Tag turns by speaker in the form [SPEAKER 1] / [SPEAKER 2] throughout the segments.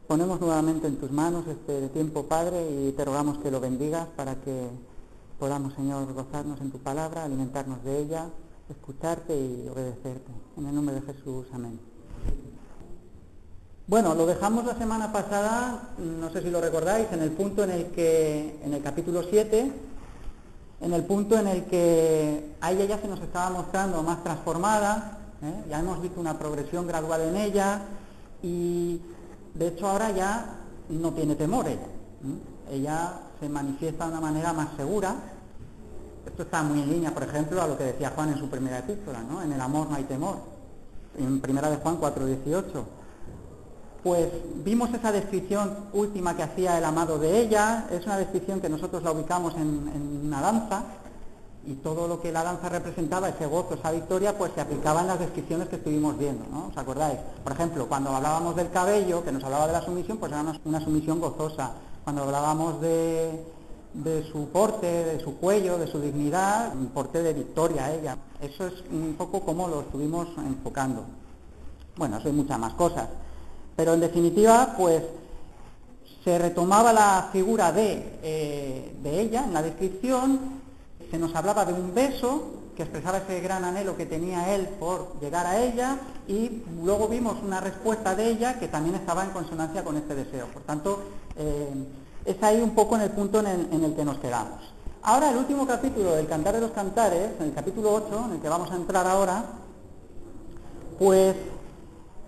[SPEAKER 1] Ponemos nuevamente en tus manos este tiempo, Padre, y te rogamos que lo bendigas para que podamos, Señor, gozarnos en tu palabra, alimentarnos de ella, escucharte y obedecerte. En el nombre de Jesús, amén. Bueno, lo dejamos la semana pasada, no sé si lo recordáis, en el punto en el capítulo 7, en el punto en el que a ella ya se nos estaba mostrando más transformada, ya hemos visto una progresión gradual en ella, y de hecho ahora ya no tiene temor ella se manifiesta de una manera más segura. Esto está muy en línea, por ejemplo, a lo que decía Juan en su primera epístola, ¿no? En el amor no hay temor, en primera de Juan 4:18. Pues vimos esa descripción última que hacía el amado de ella. Es una descripción que nosotros la ubicamos en una danza, y todo lo que la danza representaba, ese gozo, esa victoria, pues se aplicaba en las descripciones que estuvimos viendo, ¿no? ¿Os acordáis? Por ejemplo, cuando hablábamos del cabello, que nos hablaba de la sumisión, pues era una sumisión gozosa. Cuando hablábamos de su porte, de su cuello, de su dignidad, un porte de victoria ella. Eso es un poco como lo estuvimos enfocando. Bueno, eso hay muchas más cosas. Pero en definitiva, pues se retomaba la figura de ella en la descripción. Se nos hablaba de un beso que expresaba ese gran anhelo que tenía él por llegar a ella, y luego vimos una respuesta de ella que también estaba en consonancia con este deseo. Por tanto, es ahí un poco en el punto en el que nos quedamos. Ahora, el último capítulo del Cantar de los Cantares, en el capítulo 8, en el que vamos a entrar ahora, pues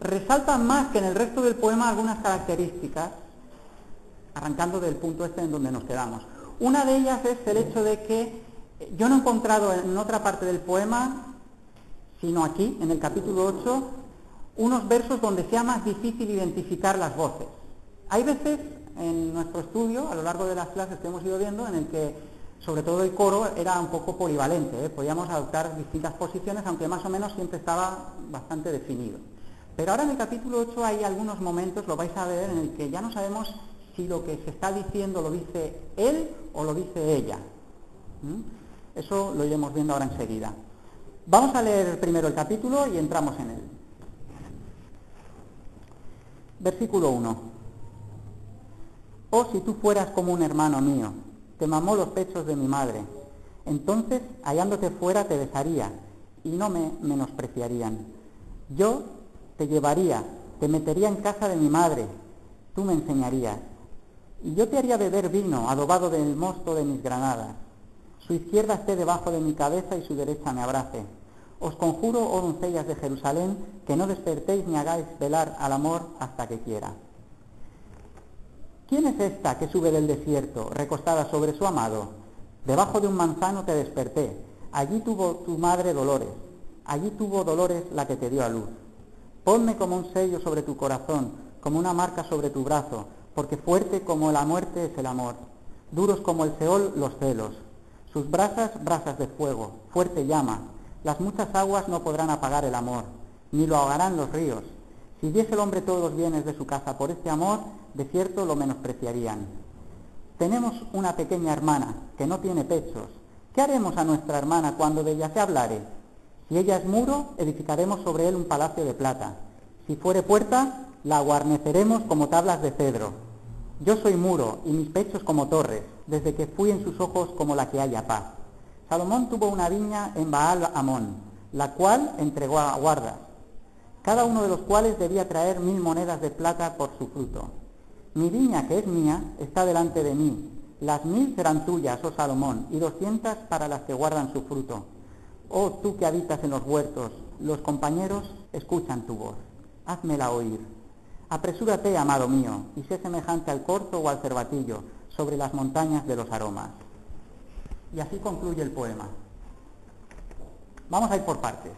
[SPEAKER 1] resalta más que en el resto del poema algunas características, arrancando del punto en donde nos quedamos. Una de ellas es el hecho de que yo no he encontrado en otra parte del poema, sino aquí, en el capítulo 8, unos versos donde sea más difícil identificar las voces. Hay veces en nuestro estudio, a lo largo de las clases que hemos ido viendo, en el que sobre todo el coro era un poco polivalente, podíamos adoptar distintas posiciones, aunque más o menos siempre estaba bastante definido. Pero ahora en el capítulo 8 hay algunos momentos, lo vais a ver, en el que ya no sabemos si lo que se está diciendo lo dice él o lo dice ella. Eso lo iremos viendo ahora enseguida. Vamos a leer primero el capítulo y entramos en él. Versículo 1. Oh, si tú fueras como un hermano mío, que mamó los pechos de mi madre, entonces, hallándote fuera, te besaría, y no me menospreciarían. Yo te llevaría, te metería en casa de mi madre, tú me enseñarías, y yo te haría beber vino adobado del mosto de mis granadas. Su izquierda esté debajo de mi cabeza y su derecha me abrace. Os conjuro, oh doncellas de Jerusalén, que no despertéis ni hagáis velar al amor hasta que quiera. ¿Quién es esta que sube del desierto, recostada sobre su amado? Debajo de un manzano te desperté. Allí tuvo tu madre dolores. Allí tuvo dolores la que te dio a luz. Ponme como un sello sobre tu corazón, como una marca sobre tu brazo, porque fuerte como la muerte es el amor, duros como el Seol los celos. Sus brasas, brasas de fuego, fuerte llama. Las muchas aguas no podrán apagar el amor, ni lo ahogarán los ríos. Si diese el hombre todos los bienes de su casa por este amor, de cierto lo menospreciarían. Tenemos una pequeña hermana que no tiene pechos. ¿Qué haremos a nuestra hermana cuando de ella se hablare? Si ella es muro, edificaremos sobre él un palacio de plata. Si fuere puerta, la guarneceremos como tablas de cedro. Yo soy muro, y mis pechos como torres, desde que fui en sus ojos como la que haya paz. Salomón tuvo una viña en Baal-Amón, la cual entregó a guardas, cada uno de los cuales debía traer 1000 monedas de plata por su fruto. Mi viña, que es mía, está delante de mí. Las 1000 serán tuyas, oh Salomón, y 200 para las que guardan su fruto. Oh tú que habitas en los huertos, los compañeros escuchan tu voz. Házmela oír. Apresúrate, amado mío, y sé semejante al corzo o al cervatillo sobre las montañas de los aromas. Y así concluye el poema. Vamos a ir por partes.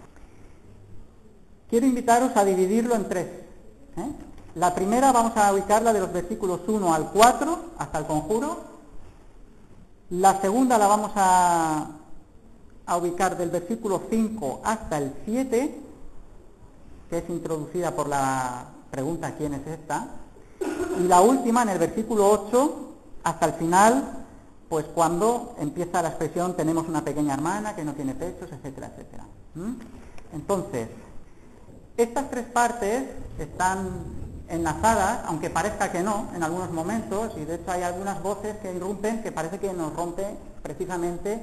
[SPEAKER 1] Quiero invitaros a dividirlo en 3. La primera vamos a ubicarla de los versículos 1 al 4, hasta el conjuro. La segunda la vamos a ubicar del versículo 5 hasta el 7, que es introducida por la pregunta ¿quién es esta? Y la última en el versículo 8 hasta el final, pues cuando empieza la expresión tenemos una pequeña hermana que no tiene pechos, etcétera, etcétera. Entonces, estas 3 partes están enlazadas, aunque parezca que no, en algunos momentos, y de hecho hay algunas voces que irrumpen que parece que nos rompe precisamente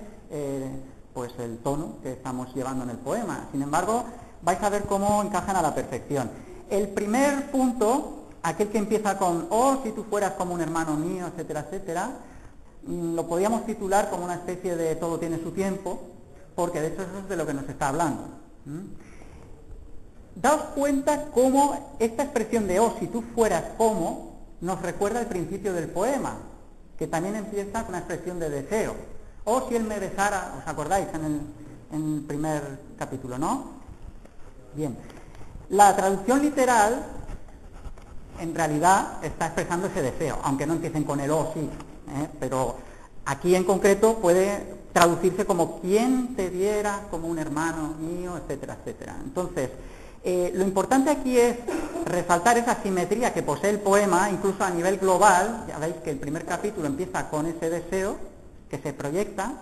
[SPEAKER 1] pues el tono que estamos llevando en el poema. Sin embargo, vais a ver cómo encajan a la perfección. El primer punto, aquel que empieza con oh, si tú fueras como un hermano mío, etcétera, etcétera, lo podríamos titular como una especie de todo tiene su tiempo, porque de hecho eso es de lo que nos está hablando. Daos cuenta cómo esta expresión de oh, si tú fueras como, nos recuerda el principio del poema, que también empieza con una expresión de deseo. Oh, si él me besara, ¿os acordáis en el primer capítulo, no? Bien. La traducción literal, en realidad, está expresando ese deseo, aunque no empiecen con el oh, sí, pero aquí en concreto puede traducirse como quien te viera como un hermano mío, etcétera, etcétera. Entonces, lo importante aquí es resaltar esa simetría que posee el poema, incluso a nivel global. Ya veis que el primer capítulo empieza con ese deseo que se proyecta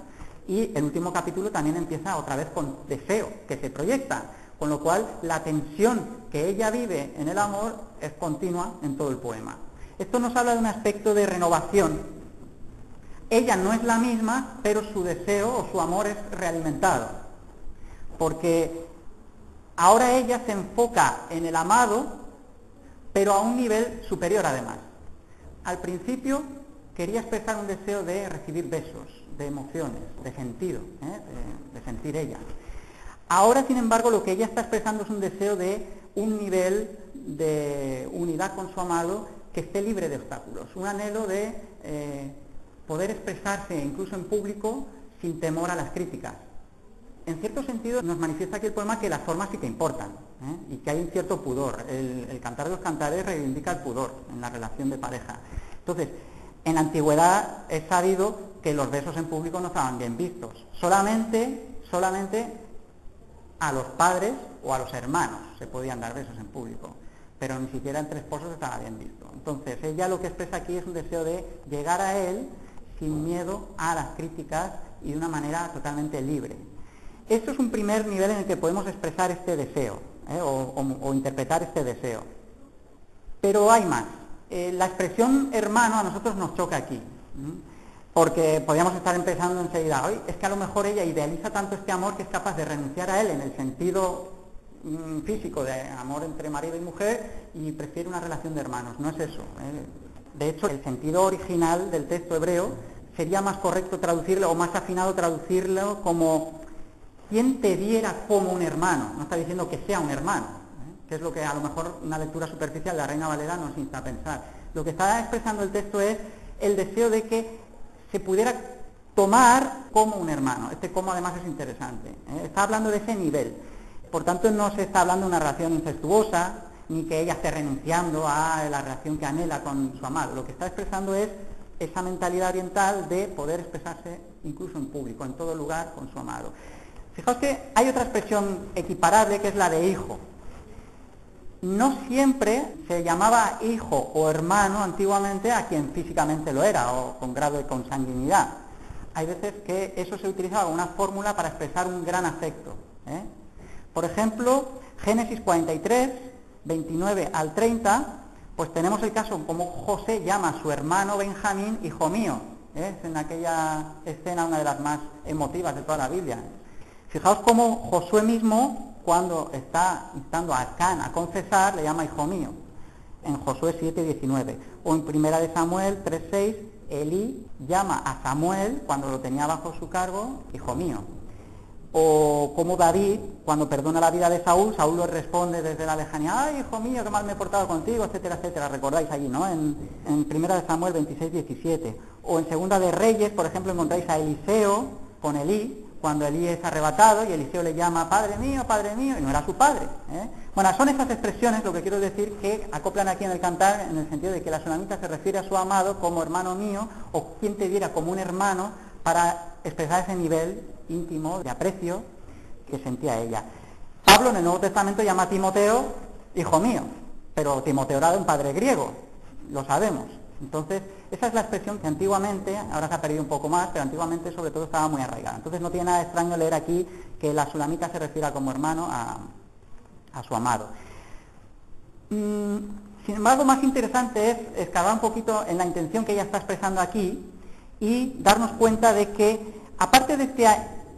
[SPEAKER 1] y el último capítulo también empieza otra vez con deseo que se proyecta, con lo cual la tensión que ella vive en el amor es continua en todo el poema. Esto nos habla de un aspecto de renovación. Ella no es la misma, pero su deseo o su amor es realimentado, porque ahora ella se enfoca en el amado, pero a un nivel superior además. Al principio quería expresar un deseo de recibir besos, de emociones, de sentido, de sentir ella. Ahora, sin embargo, lo que ella está expresando es un deseo de un nivel de unidad con su amado que esté libre de obstáculos, un anhelo de poder expresarse incluso en público sin temor a las críticas. En cierto sentido nos manifiesta aquí el poema que las formas sí que importan, y que hay un cierto pudor. El Cantar de los Cantares reivindica el pudor en la relación de pareja. Entonces, en la antigüedad es sabido que los besos en público no estaban bien vistos. Solamente a los padres o a los hermanos se podían dar besos en público, pero ni siquiera entre esposos estaba bien visto. Entonces, ella lo que expresa aquí es un deseo de llegar a él sin miedo a las críticas y de una manera totalmente libre. Esto es un primer nivel en el que podemos expresar este deseo, o interpretar este deseo. Pero hay más. La expresión hermano a nosotros nos choca aquí, porque podríamos estar empezando enseguida, hoy es que a lo mejor ella idealiza tanto este amor que es capaz de renunciar a él en el sentido físico de amor entre marido y mujer y prefiere una relación de hermanos. No es eso. De hecho, el sentido original del texto hebreo sería más correcto traducirlo, o más afinado traducirlo como quien te viera como un hermano. No está diciendo que sea un hermano, que es lo que a lo mejor una lectura superficial de la Reina Valera nos insta a pensar. Lo que está expresando el texto es el deseo de que se pudiera tomar como un hermano. Este como además es interesante. Está hablando de ese nivel. Por tanto, no se está hablando de una relación incestuosa, ni que ella esté renunciando a la relación que anhela con su amado. Lo que está expresando es esa mentalidad oriental de poder expresarse incluso en público, en todo lugar, con su amado. Fijaos que hay otra expresión equiparable que es la de hijo. No siempre se llamaba hijo o hermano antiguamente a quien físicamente lo era o con grado de consanguinidad. Hay veces que eso se utilizaba como una fórmula para expresar un gran afecto. Por ejemplo, Génesis 43, 29 al 30, pues tenemos el caso como José llama a su hermano Benjamín hijo mío. Es en aquella escena una de las más emotivas de toda la Biblia. Fijaos cómo Josué mismo, cuando está instando a Acán a confesar, le llama hijo mío, en Josué 7:19. O en Primera de Samuel 3:6, Elí llama a Samuel, cuando lo tenía bajo su cargo, hijo mío. O como David, cuando perdona la vida de Saúl, Saúl le responde desde la lejanía, ay, hijo mío, qué mal me he portado contigo, etcétera, etcétera. Recordáis allí, ¿no? En Primera de Samuel 26:17. O en Segunda de Reyes, por ejemplo, encontráis a Eliseo con Elí, cuando Elí es arrebatado y Eliseo le llama padre mío, y no era su padre. Bueno, son esas expresiones, lo que quiero decir, que acoplan aquí en el cantar, en el sentido de que la Sulamita se refiere a su amado como hermano mío, o quien te viera como un hermano, para expresar ese nivel íntimo de aprecio que sentía ella. Pablo en el Nuevo Testamento llama a Timoteo hijo mío, pero Timoteo era de un padre griego, lo sabemos. Entonces, esa es la expresión que antiguamente, ahora se ha perdido un poco más, pero antiguamente sobre todo estaba muy arraigada. Entonces no tiene nada extraño leer aquí que la Sulamita se refiera como hermano a su amado. Sin embargo, más interesante es escarbar un poquito en la intención que ella está expresando aquí y darnos cuenta de que, aparte de este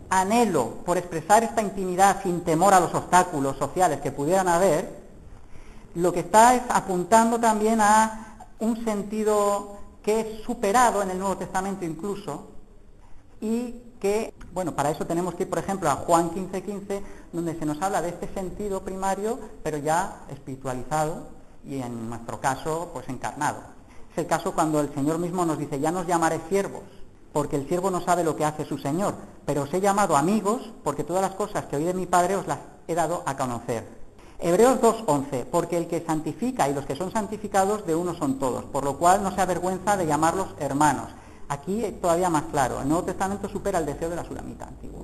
[SPEAKER 1] anhelo por expresar esta intimidad sin temor a los obstáculos sociales que pudieran haber, lo que está es apuntando también a un sentido que es superado en el Nuevo Testamento incluso, y que, bueno, para eso tenemos que ir, por ejemplo, a Juan 15:15, donde se nos habla de este sentido primario, pero ya espiritualizado y en nuestro caso, pues encarnado. Es el caso cuando el Señor mismo nos dice: ya no os llamaré siervos, porque el siervo no sabe lo que hace su Señor, pero os he llamado amigos, porque todas las cosas que oí de mi Padre os las he dado a conocer. Hebreos 2:11, porque el que santifica y los que son santificados de uno son todos, por lo cual no se avergüenza de llamarlos hermanos. Aquí es todavía más claro, el Nuevo Testamento supera el deseo de la Sulamita antiguo.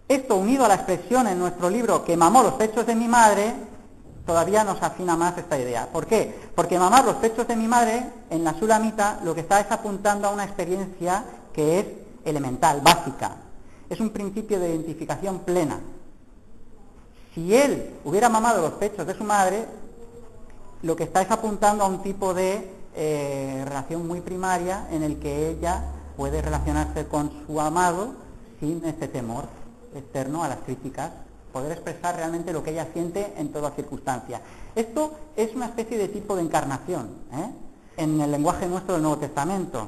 [SPEAKER 1] Esto, unido a la expresión en nuestro libro que mamó los pechos de mi madre, todavía nos afina más esta idea. ¿Por qué? Porque mamar los pechos de mi madre, en la Sulamita, lo que está es apuntando a una experiencia que es elemental, básica. Es un principio de identificación plena. Si él hubiera mamado los pechos de su madre, lo que está es apuntando a un tipo de relación muy primaria en el que ella puede relacionarse con su amado sin este temor externo a las críticas, poder expresar realmente lo que ella siente en toda circunstancia. Esto es una especie de tipo de encarnación, en el lenguaje nuestro del Nuevo Testamento.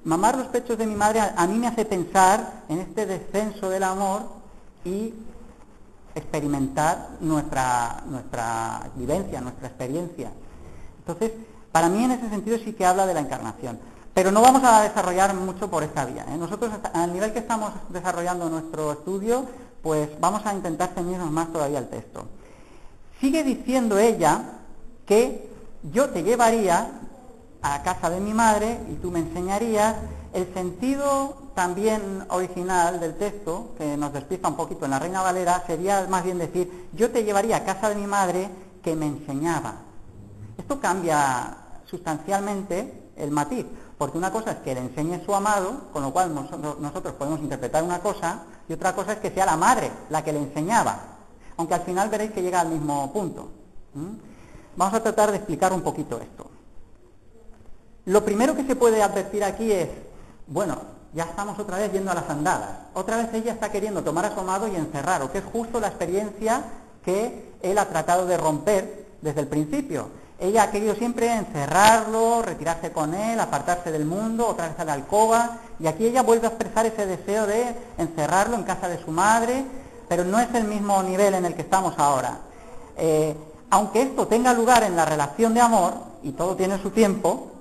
[SPEAKER 1] Mamar los pechos de mi madre a mí me hace pensar en este descenso del amor y experimentar nuestra vivencia, nuestra experiencia. Entonces, para mí en ese sentido sí que habla de la encarnación. Pero no vamos a desarrollar mucho por esta vía. Nosotros, al nivel que estamos desarrollando nuestro estudio, pues vamos a intentar ceñirnos más todavía al texto. Sigue diciendo ella que yo te llevaría a casa de mi madre y tú me enseñarías. El sentido también original del texto, que nos despista un poquito en la Reina Valera, sería más bien decir: yo te llevaría a casa de mi madre que me enseñaba. Esto cambia sustancialmente el matiz, porque una cosa es que le enseñe su amado, con lo cual nosotros podemos interpretar una cosa, y otra cosa es que sea la madre la que le enseñaba, aunque al final veréis que llega al mismo punto. Vamos a tratar de explicar un poquito esto. Lo primero que se puede advertir aquí es, bueno, ya estamos otra vez yendo a las andadas, otra vez ella está queriendo tomar a su amado y encerrarlo, que es justo la experiencia que él ha tratado de romper desde el principio. Ella ha querido siempre encerrarlo, retirarse con él, apartarse del mundo, otra vez a la alcoba, y aquí ella vuelve a expresar ese deseo de encerrarlo en casa de su madre, pero no es el mismo nivel en el que estamos ahora. Aunque esto tenga lugar en la relación de amor, y todo tiene su tiempo,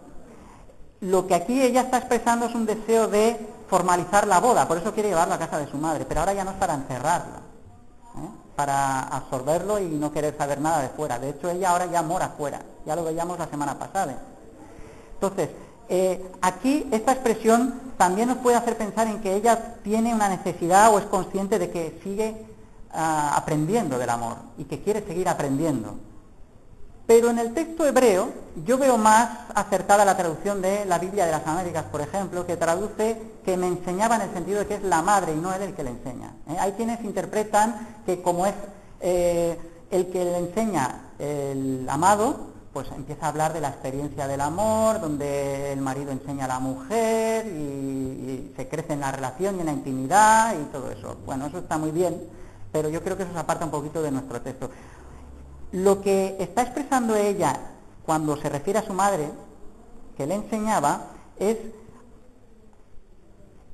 [SPEAKER 1] lo que aquí ella está expresando es un deseo de formalizar la boda, por eso quiere llevarlo a casa de su madre, pero ahora ya no es para encerrarla, para absorberlo y no querer saber nada de fuera. De hecho, ella ahora ya mora fuera, ya lo veíamos la semana pasada. Entonces, aquí esta expresión también nos puede hacer pensar en que ella tiene una necesidad o es consciente de que sigue aprendiendo del amor y que quiere seguir aprendiendo. Pero en el texto hebreo yo veo más acertada la traducción de la Biblia de las Américas, por ejemplo, que traduce que me enseñaba en el sentido de que es la madre y no él el que le enseña. Hay quienes interpretan que como es el que le enseña el amado, pues empieza a hablar de la experiencia del amor, donde el marido enseña a la mujer y se crece en la relación y en la intimidad y todo eso. Bueno, eso está muy bien, pero yo creo que eso se aparta un poquito de nuestro texto. Lo que está expresando ella cuando se refiere a su madre, que le enseñaba, es,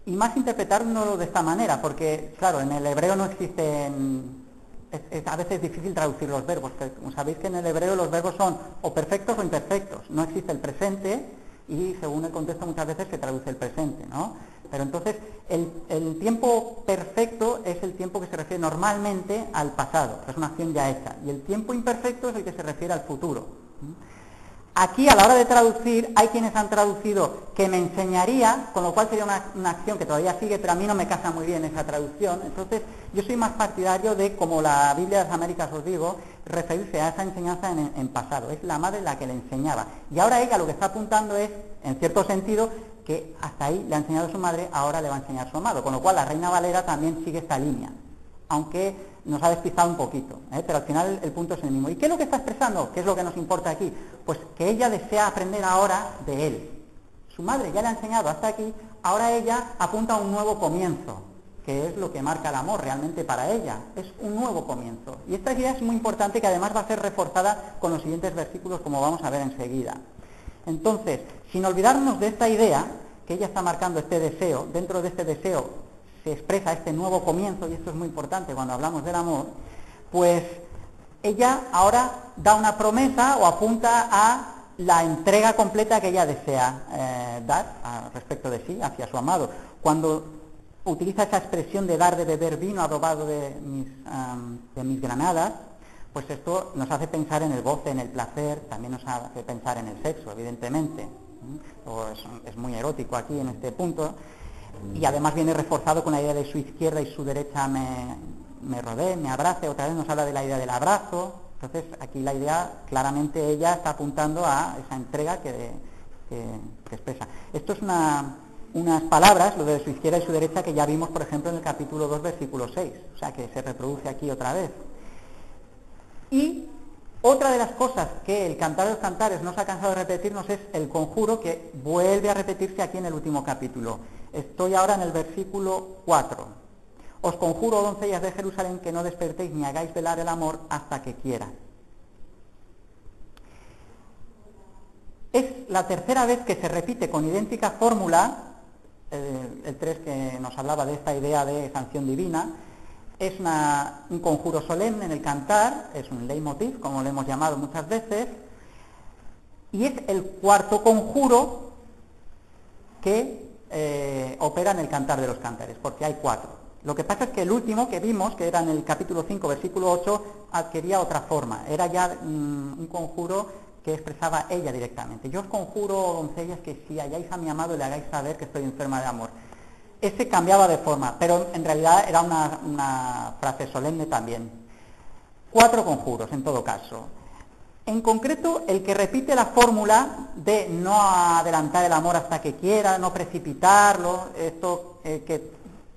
[SPEAKER 1] y más interpretándolo de esta manera, porque, claro, en el hebreo no existen, a veces es difícil traducir los verbos, porque como sabéis que en el hebreo los verbos son o perfectos o imperfectos, no existe el presente, y según el contexto muchas veces se traduce el presente, ¿no? Pero entonces el tiempo perfecto es el tiempo que se refiere normalmente al pasado, es una acción ya hecha, y el tiempo imperfecto es el que se refiere al futuro. Aquí a la hora de traducir hay quienes han traducido que me enseñaría, con lo cual sería una acción que todavía sigue, pero a mí no me casa muy bien esa traducción. Entonces yo soy más partidario de, como la Biblia de las Américas os digo, referirse a esa enseñanza en pasado, es la madre la que le enseñaba, y ahora ella lo que está apuntando es, en cierto sentido, que hasta ahí le ha enseñado su madre, ahora le va a enseñar su amado, con lo cual la Reina Valera también sigue esta línea, aunque nos ha despistado un poquito, pero al final el punto es el mismo. ¿Y qué es lo que está expresando? ¿Qué es lo que nos importa aquí? Pues que ella desea aprender ahora de él. Su madre ya le ha enseñado hasta aquí, ahora ella apunta a un nuevo comienzo, que es lo que marca el amor realmente para ella, es un nuevo comienzo. Y esta idea es muy importante, que además va a ser reforzada con los siguientes versículos, como vamos a ver enseguida. Entonces, sin olvidarnos de esta idea, que ella está marcando este deseo, dentro de este deseo se expresa este nuevo comienzo, y esto es muy importante cuando hablamos del amor, pues ella ahora da una promesa o apunta a la entrega completa que ella desea dar respecto de sí, hacia su amado. Cuando utiliza esa expresión de dar de beber vino adobado de mis granadas, pues esto nos hace pensar en el goce, en el placer, también nos hace pensar en el sexo, evidentemente. Es muy erótico aquí en este punto, y además viene reforzado con la idea de su izquierda y su derecha me rodee, me abrace. Otra vez nos habla de la idea del abrazo. Entonces aquí la idea, claramente ella está apuntando a esa entrega que expresa. Esto es unas palabras, lo de su izquierda y su derecha, que ya vimos, por ejemplo, en el capítulo 2, versículo 6, o sea que se reproduce aquí otra vez. Y otra de las cosas que el Cantar de los Cantares no se ha cansado de repetirnos es el conjuro, que vuelve a repetirse aquí en el último capítulo. Estoy ahora en el versículo 4. Os conjuro, doncellas de Jerusalén, que no despertéis ni hagáis velar el amor hasta que quiera. Es la tercera vez que se repite con idéntica fórmula, el 3 que nos hablaba de esta idea de sanción divina. Es un conjuro solemne en el cantar, es un leitmotiv, como lo hemos llamado muchas veces, y es el cuarto conjuro que opera en el Cantar de los Cantares, porque hay 4. Lo que pasa es que el último que vimos, que era en el capítulo 5, versículo 8, adquiría otra forma. Era ya un conjuro que expresaba ella directamente. Yo os conjuro, doncellas, que si halláis a mi amado le hagáis saber que estoy enferma de amor. Ese cambiaba de forma, pero en realidad era una frase solemne también. 4 conjuros, en todo caso. En concreto, el que repite la fórmula de no adelantar el amor hasta que quiera, no precipitarlo, esto que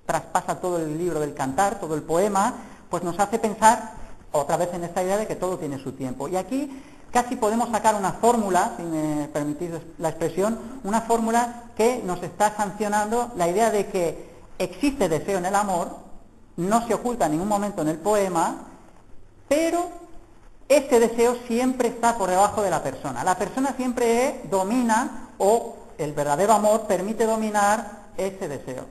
[SPEAKER 1] traspasa todo el libro del Cantar, todo el poema, pues nos hace pensar otra vez en esta idea de que todo tiene su tiempo. Y aquí casi podemos sacar una fórmula, si me permitís la expresión, una fórmula que nos está sancionando la idea de que existe deseo en el amor, no se oculta en ningún momento en el poema, pero ese deseo siempre está por debajo de la persona. La persona siempre domina, o el verdadero amor permite dominar ese deseo.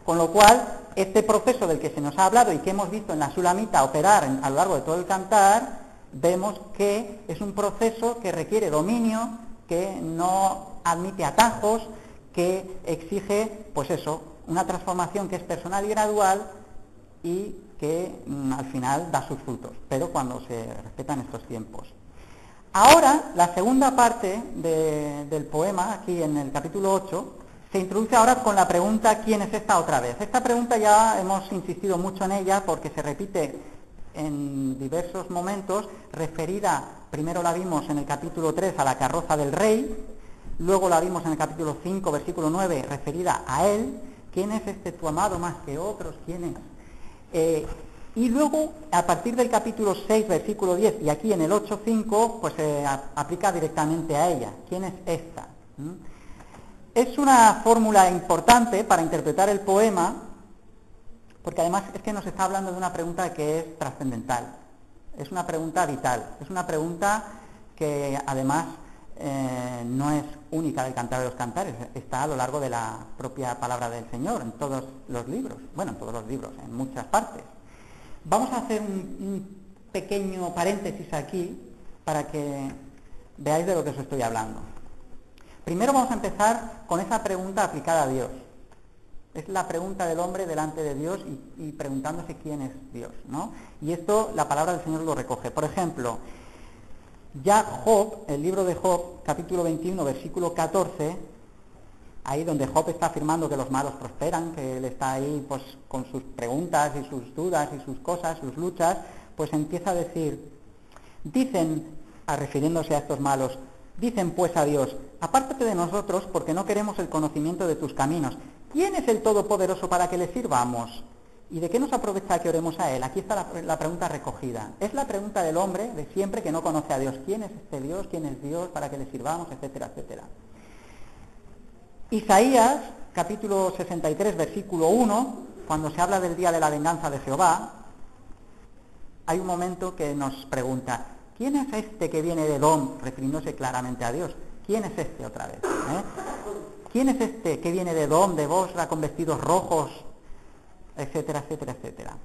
[SPEAKER 1] Con lo cual, este proceso del que se nos ha hablado y que hemos visto en la Sulamita operar a lo largo de todo el Cantar, vemos que es un proceso que requiere dominio, que no admite atajos, que exige, pues eso, una transformación que es personal y gradual y que al final da sus frutos, pero cuando se respetan estos tiempos. Ahora, la segunda parte del poema, aquí en el capítulo 8, se introduce ahora con la pregunta ¿quién es esta otra vez? Esta pregunta ya hemos insistido mucho en ella porque se repite en diversos momentos, referida, primero la vimos en el capítulo 3 a la carroza del rey, luego la vimos en el capítulo 5, versículo 9, referida a él. ¿Quién es este tu amado más que otros? ¿Quién es? Y luego, a partir del capítulo 6, versículo 10, y aquí en el 8.5, pues se aplica directamente a ella. ¿Quién es esta? Es una fórmula importante para interpretar el poema, porque además es que nos está hablando de una pregunta que es trascendental, es una pregunta vital, es una pregunta que además no es única del Cantar de los Cantares, está a lo largo de la propia palabra del Señor, en todos los libros, bueno, en todos los libros, en muchas partes. Vamos a hacer un pequeño paréntesis aquí para que veáis de lo que os estoy hablando. Primero vamos a empezar con esa pregunta aplicada a Dios. Es la pregunta del hombre delante de Dios y preguntándose quién es Dios, ¿no? Y esto la palabra del Señor lo recoge. Por ejemplo, ya Job, el libro de Job, capítulo 21, versículo 14, ahí donde Job está afirmando que los malos prosperan, que él está ahí pues con sus preguntas y sus dudas y sus cosas, sus luchas, pues empieza a decir, dicen, refiriéndose a estos malos, dicen pues a Dios, apártate de nosotros porque no queremos el conocimiento de tus caminos. ¿Quién es el Todopoderoso para que le sirvamos? ¿Y de qué nos aprovecha que oremos a Él? Aquí está la pregunta recogida. Es la pregunta del hombre de siempre que no conoce a Dios. ¿Quién es este Dios? ¿Quién es Dios? ¿Para qué le sirvamos? Etcétera, etcétera. Isaías, capítulo 63, versículo 1, cuando se habla del día de la venganza de Jehová, hay un momento que nos pregunta, ¿quién es este que viene de Edom? Refiriéndose claramente a Dios. ¿Quién es este otra vez? ¿Quién es este que viene de Edom, de Bosra, con vestidos rojos? Etcétera, etcétera, etcétera.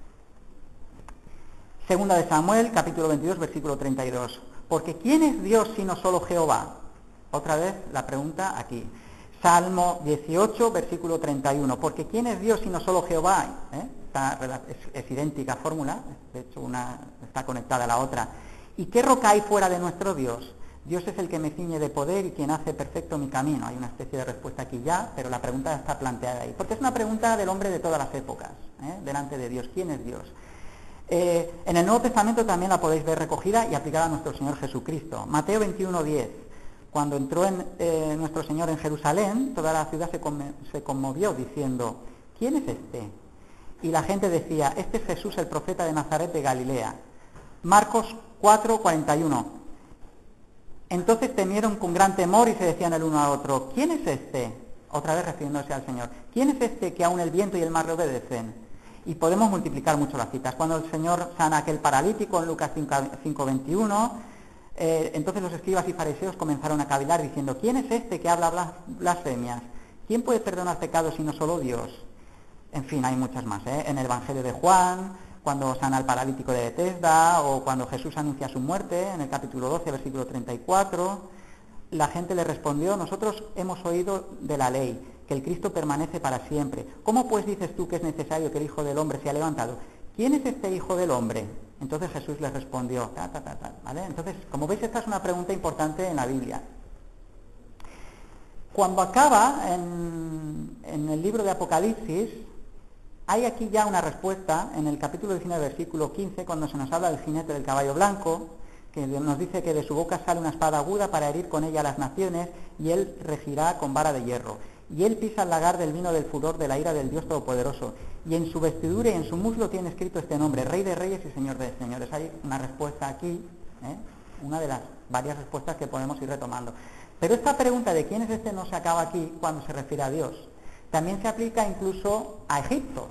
[SPEAKER 1] Segunda de Samuel, capítulo 22, versículo 32. Porque ¿quién es Dios sino solo Jehová? Otra vez la pregunta aquí. Salmo 18, versículo 31. Porque ¿quién es Dios sino solo Jehová? Es idéntica fórmula, de hecho una está conectada a la otra. ¿Y qué roca hay fuera de nuestro Dios? Dios es el que me ciñe de poder y quien hace perfecto mi camino. Hay una especie de respuesta aquí ya, pero la pregunta está planteada ahí. Porque es una pregunta del hombre de todas las épocas, delante de Dios. ¿Quién es Dios? En el Nuevo Testamento también la podéis ver recogida y aplicada a nuestro Señor Jesucristo. Mateo 21, 10. Cuando entró nuestro Señor en Jerusalén, toda la ciudad se conmovió diciendo, ¿quién es este? Y la gente decía, este es Jesús, el profeta de Nazaret de Galilea. Marcos 4, 41. Entonces temieron con gran temor y se decían el uno al otro, ¿quién es este? Otra vez refiriéndose al Señor. ¿Quién es este que aún el viento y el mar le obedecen? Y podemos multiplicar mucho las citas. Cuando el Señor sana a aquel paralítico en Lucas 5:21, entonces los escribas y fariseos comenzaron a cavilar diciendo, ¿quién es este que habla blasfemias? ¿Quién puede perdonar pecados sino solo Dios? En fin, hay muchas más, En el Evangelio de Juan, cuando sana al paralítico de Betesda, o cuando Jesús anuncia su muerte, en el capítulo 12, versículo 34, la gente le respondió, nosotros hemos oído de la ley, que el Cristo permanece para siempre. ¿Cómo pues dices tú que es necesario que el Hijo del Hombre sea levantado? ¿Quién es este Hijo del Hombre? Entonces Jesús les respondió, ¿vale? Entonces, como veis, esta es una pregunta importante en la Biblia. Cuando acaba en el libro de Apocalipsis, hay aquí ya una respuesta en el capítulo 19, versículo 15, cuando se nos habla del jinete del caballo blanco, que nos dice que de su boca sale una espada aguda para herir con ella a las naciones, y él regirá con vara de hierro. Y él pisa el lagar del vino del furor de la ira del Dios Todopoderoso. Y en su vestidura y en su muslo tiene escrito este nombre, Rey de Reyes y Señor de Señores. Hay una respuesta aquí, una de las varias respuestas que podemos ir retomando. Pero esta pregunta de quién es este no se acaba aquí cuando se refiere a Dios. También se aplica incluso a Egipto.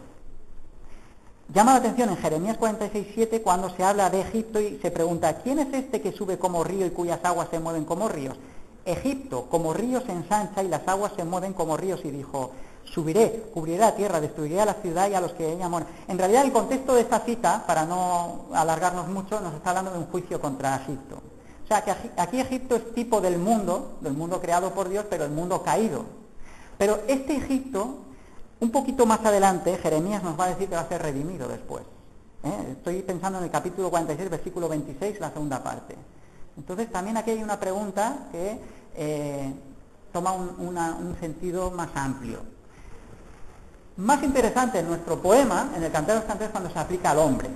[SPEAKER 1] Llama la atención en Jeremías 46:7 cuando se habla de Egipto y se pregunta, ¿quién es este que sube como río y cuyas aguas se mueven como ríos? Egipto, como río se ensancha y las aguas se mueven como ríos, y dijo, subiré, cubriré la tierra, destruiré a la ciudad y a los que ella moran. En realidad el contexto de esta cita, para no alargarnos mucho, nos está hablando de un juicio contra Egipto. O sea que aquí Egipto es tipo del mundo creado por Dios, pero el mundo caído. Pero este Egipto, un poquito más adelante, Jeremías nos va a decir que va a ser redimido después. Estoy pensando en el capítulo 46, versículo 26, la segunda parte. Entonces también aquí hay una pregunta que toma un sentido más amplio. Más interesante en nuestro poema, en el Cantar de los Cantares, cuando se aplica al hombre.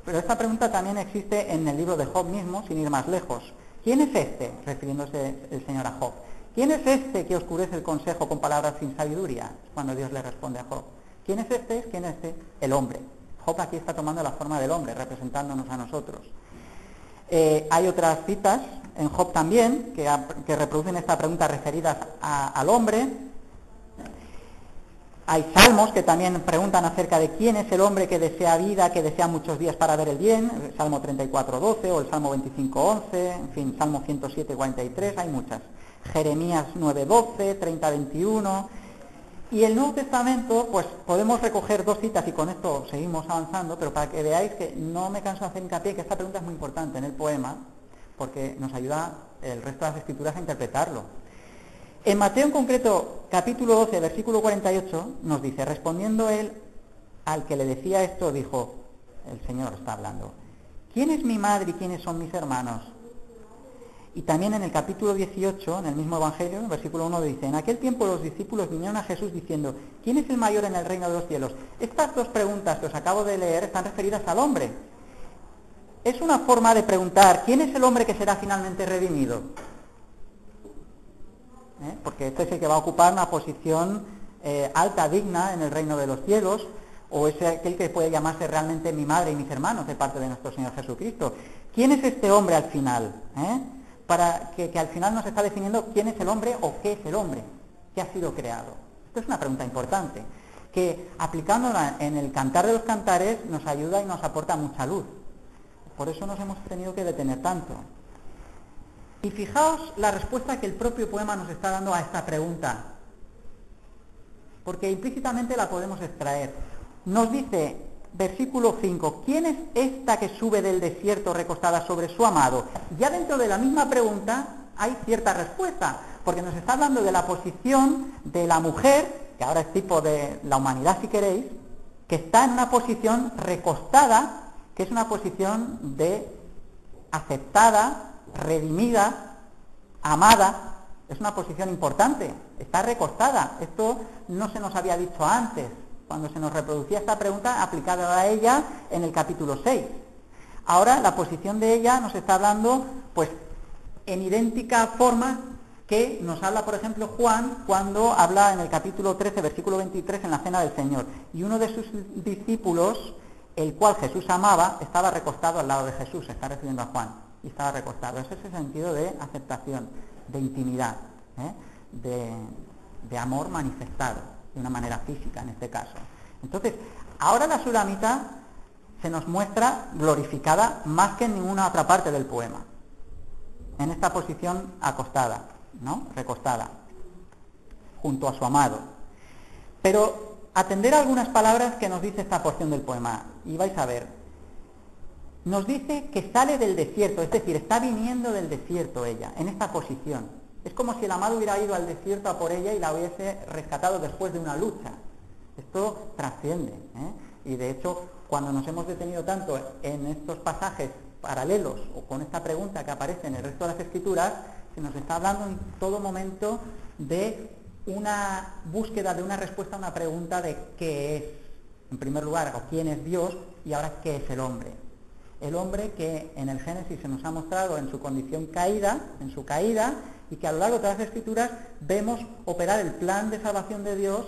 [SPEAKER 1] Pero esta pregunta también existe en el libro de Job mismo, sin ir más lejos. ¿Quién es este? Refiriéndose el Señor a Job. ¿Quién es este que oscurece el consejo con palabras sin sabiduría? Cuando Dios le responde a Job. ¿Quién es este? ¿Quién es este? El hombre. Job aquí está tomando la forma del hombre, representándonos a nosotros. Hay otras citas en Job también que reproducen esta pregunta referidas al hombre. Hay salmos que también preguntan acerca de quién es el hombre que desea vida, que desea muchos días para ver el bien, el Salmo 34:12 o el Salmo 25:11, en fin, Salmo 107:43, hay muchas. Jeremías 9:12, 30:21. Y el Nuevo Testamento, pues podemos recoger dos citas y con esto seguimos avanzando, pero para que veáis que no me canso de hacer hincapié que esta pregunta es muy importante en el poema, porque nos ayuda el resto de las escrituras a interpretarlo. En Mateo en concreto, capítulo 12, versículo 48, nos dice, respondiendo él al que le decía esto, dijo, el Señor está hablando, ¿quién es mi madre y quiénes son mis hermanos? Y también en el capítulo 18, en el mismo Evangelio, en el versículo 1 dice, en aquel tiempo los discípulos vinieron a Jesús diciendo, ¿quién es el mayor en el reino de los cielos? Estas dos preguntas que os acabo de leer están referidas al hombre. Es una forma de preguntar, ¿quién es el hombre que será finalmente redimido? Porque este es el que va a ocupar una posición alta, digna en el reino de los cielos. o es aquel que puede llamarse realmente mi madre y mis hermanos de parte de nuestro Señor Jesucristo. ¿Quién es este hombre al final? Para que al final nos está definiendo quién es el hombre o qué es el hombre, qué ha sido creado. Esto es una pregunta importante, que aplicándola en el Cantar de los Cantares nos ayuda y nos aporta mucha luz. Por eso nos hemos tenido que detener tanto. Y fijaos la respuesta que el propio poema nos está dando a esta pregunta, porque implícitamente la podemos extraer. Nos dice, versículo 5, ¿quién es esta que sube del desierto recostada sobre su amado? Ya dentro de la misma pregunta hay cierta respuesta, porque nos está hablando de la posición de la mujer, que ahora es tipo de la humanidad si queréis, que está en una posición recostada, que es una posición de aceptada, redimida, amada. Es una posición importante, está recostada. Esto no se nos había dicho antes, cuando se nos reproducía esta pregunta aplicada a ella en el capítulo 6. Ahora la posición de ella nos está hablando pues en idéntica forma que nos habla, por ejemplo, Juan cuando habla en el capítulo 13, versículo 23, en la Cena del Señor. Y uno de sus discípulos, el cual Jesús amaba, estaba recostado al lado de Jesús, se está refiriendo a Juan, y estaba recostado. Es ese sentido de aceptación, de intimidad, de amor manifestado, de una manera física en este caso. Entonces, ahora la Sulamita se nos muestra glorificada más que en ninguna otra parte del poema, en esta posición acostada, ¿no? Recostada, junto a su amado. Pero atender a algunas palabras que nos dice esta porción del poema, y vais a ver. Nos dice que sale del desierto, es decir, está viniendo del desierto ella, en esta posición. Es como si el amado hubiera ido al desierto a por ella y la hubiese rescatado después de una lucha. Esto trasciende, y de hecho, cuando nos hemos detenido tanto en estos pasajes paralelos o con esta pregunta que aparece en el resto de las Escrituras, se nos está hablando en todo momento de una búsqueda de una respuesta a una pregunta de qué es, en primer lugar, o quién es Dios, y ahora qué es el hombre. El hombre que en el Génesis se nos ha mostrado en su condición caída, en su caída, y que a lo largo de las Escrituras vemos operar el plan de salvación de Dios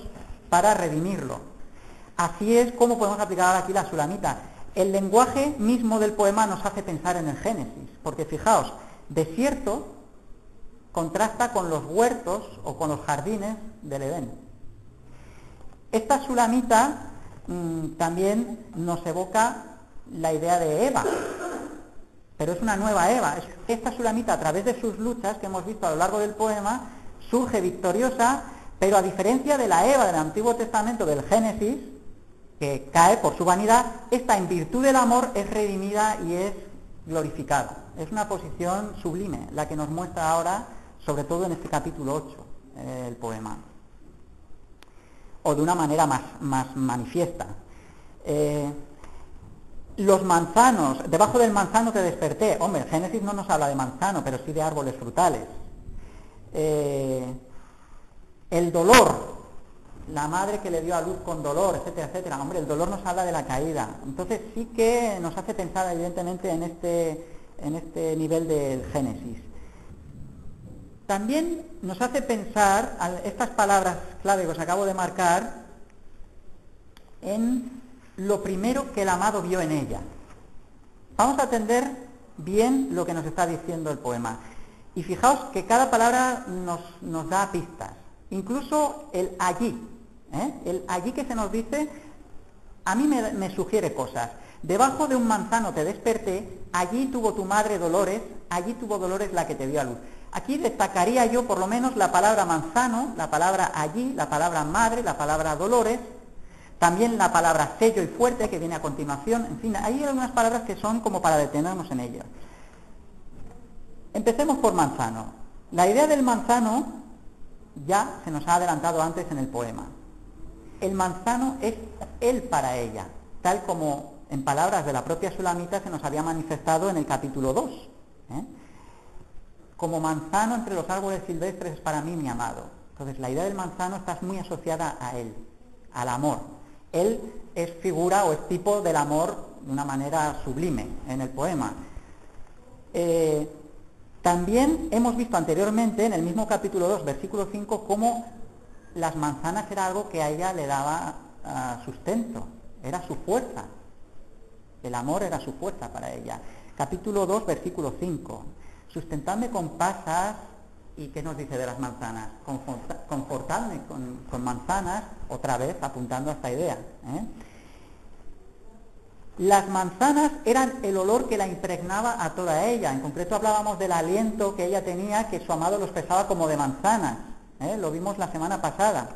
[SPEAKER 1] para redimirlo. Así es como podemos aplicar aquí la Sulamita. El lenguaje mismo del poema nos hace pensar en el Génesis, porque fijaos, desierto contrasta con los huertos o con los jardines del Edén. Esta Sulamita también nos evoca la idea de Eva, pero es una nueva Eva. Esta Sulamita, a través de sus luchas que hemos visto a lo largo del poema, surge victoriosa, pero a diferencia de la Eva del Antiguo Testamento, del Génesis, que cae por su vanidad, esta en virtud del amor es redimida y es glorificada. Es una posición sublime la que nos muestra ahora, sobre todo en este capítulo 8, el poema, o de una manera más manifiesta. Los manzanos, debajo del manzano te desperté. Hombre, el Génesis no nos habla de manzano, pero sí de árboles frutales. El dolor, la madre que le dio a luz con dolor, etcétera, etcétera. Hombre, el dolor nos habla de la caída. Entonces sí que nos hace pensar evidentemente en este nivel del Génesis. También nos hace pensar, estas palabras clave que os acabo de marcar, en lo primero que el amado vio en ella. Vamos a atender bien lo que nos está diciendo el poema. Y fijaos que cada palabra nos da pistas. Incluso el allí. El allí que se nos dice, a mí me sugiere cosas. Debajo de un manzano te desperté, allí tuvo tu madre Dolores, allí tuvo Dolores la que te dio a luz. Aquí destacaría yo por lo menos la palabra manzano, la palabra allí, la palabra madre, la palabra Dolores, también la palabra sello y fuerte que viene a continuación. En fin, hay algunas palabras que son como para detenernos en ellas. Empecemos por manzano. La idea del manzano ya se nos ha adelantado antes en el poema. El manzano es él para ella, tal como en palabras de la propia Sulamita se nos había manifestado en el capítulo 2. Como manzano entre los árboles silvestres es para mí mi amado. Entonces la idea del manzano está muy asociada a él, al amor. Él es figura o es tipo del amor de una manera sublime en el poema. También hemos visto anteriormente, en el mismo capítulo 2, versículo 5, cómo las manzanas era algo que a ella le daba sustento. era su fuerza. El amor era su fuerza para ella. Capítulo 2, versículo 5. Sustentadme con pasas, ¿y qué nos dice de las manzanas? Confortadme con manzanas, otra vez apuntando a esta idea. Las manzanas eran el olor que la impregnaba a toda ella. En concreto hablábamos del aliento que ella tenía, que su amado lo expresaba como de manzanas. Lo vimos la semana pasada.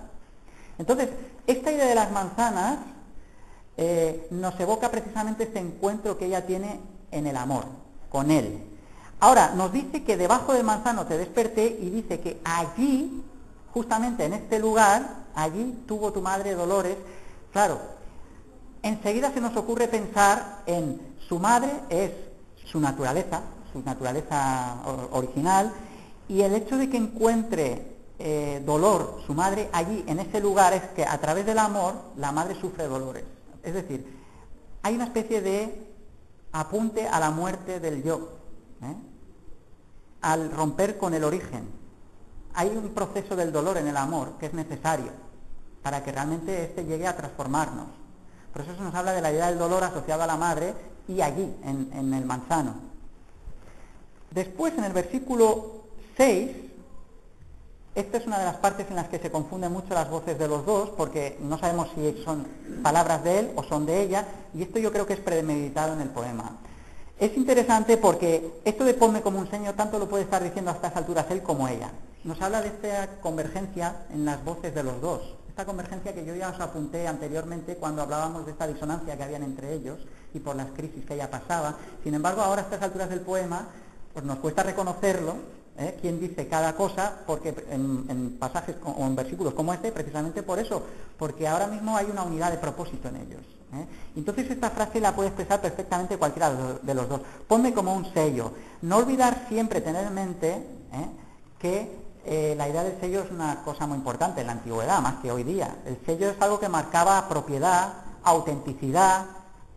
[SPEAKER 1] Entonces, esta idea de las manzanas nos evoca precisamente este encuentro que ella tiene en el amor, con él. Ahora, nos dice que debajo del manzano te desperté y dice que allí, justamente en este lugar, allí tuvo tu madre dolores. Claro, enseguida se nos ocurre pensar en su madre, es su naturaleza original, y el hecho de que encuentre dolor su madre allí, en ese lugar, es que a través del amor la madre sufre dolores. Es decir, hay una especie de apunte a la muerte del yo, al romper con el origen. Hay un proceso del dolor en el amor que es necesario para que realmente éste llegue a transformarnos. Por eso se nos habla de la idea del dolor asociado a la madre y allí, en el manzano. Después, en el versículo 6, esta es una de las partes en las que se confunden mucho las voces de los dos, porque no sabemos si son palabras de él o son de ella, y esto yo creo que es premeditado en el poema. Es interesante porque esto de ponme como un señor, tanto lo puede estar diciendo a estas alturas él como ella. Nos habla de esta convergencia en las voces de los dos. Esta convergencia que yo ya os apunté anteriormente cuando hablábamos de esta disonancia que habían entre ellos y por las crisis que ella pasaba. Sin embargo, ahora a estas alturas del poema, pues nos cuesta reconocerlo, quién dice cada cosa, porque en pasajes o en versículos como este, precisamente por eso, porque ahora mismo hay una unidad de propósito en ellos. Entonces esta frase la puede expresar perfectamente cualquiera de los dos. Ponme como un sello. No olvidar siempre, tener en mente que la idea del sello es una cosa muy importante en la antigüedad, más que hoy día. El sello es algo que marcaba propiedad, autenticidad,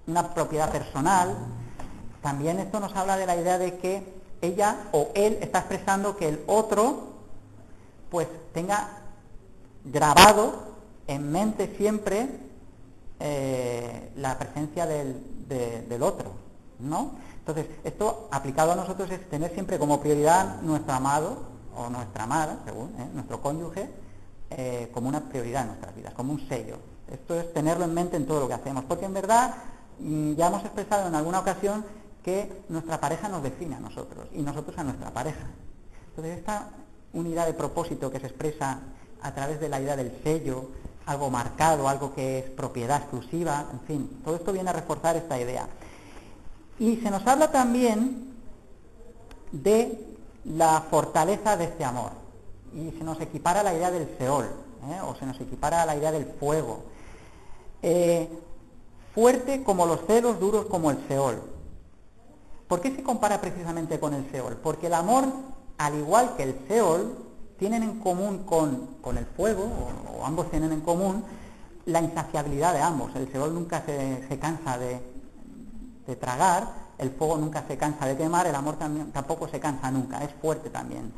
[SPEAKER 1] una propiedad personal. También esto nos habla de la idea de que ella o él está expresando que el otro pues tenga grabado en mente siempre la presencia del otro, ¿no? Entonces, esto aplicado a nosotros es tener siempre como prioridad nuestro amado o nuestra amada, según nuestro cónyuge, como una prioridad en nuestras vidas, como un sello. Esto es tenerlo en mente en todo lo que hacemos, porque en verdad ya hemos expresado en alguna ocasión que nuestra pareja nos define a nosotros y nosotros a nuestra pareja. Entonces, esta unidad de propósito que se expresa a través de la idea del sello, algo marcado, algo que es propiedad exclusiva, en fin, todo esto viene a reforzar esta idea. Y se nos habla también de la fortaleza de este amor, y se nos equipara a la idea del Seol, o se nos equipara a la idea del fuego. Fuerte como los celos, duros como el Seol. ¿Por qué se compara precisamente con el Seol? Porque el amor, al igual que el Seol, tienen en común con el fuego, o ambos tienen en común la insaciabilidad de ambos. El Seol nunca se cansa de tragar, el fuego nunca se cansa de quemar, el amor tampoco se cansa nunca, es fuerte también.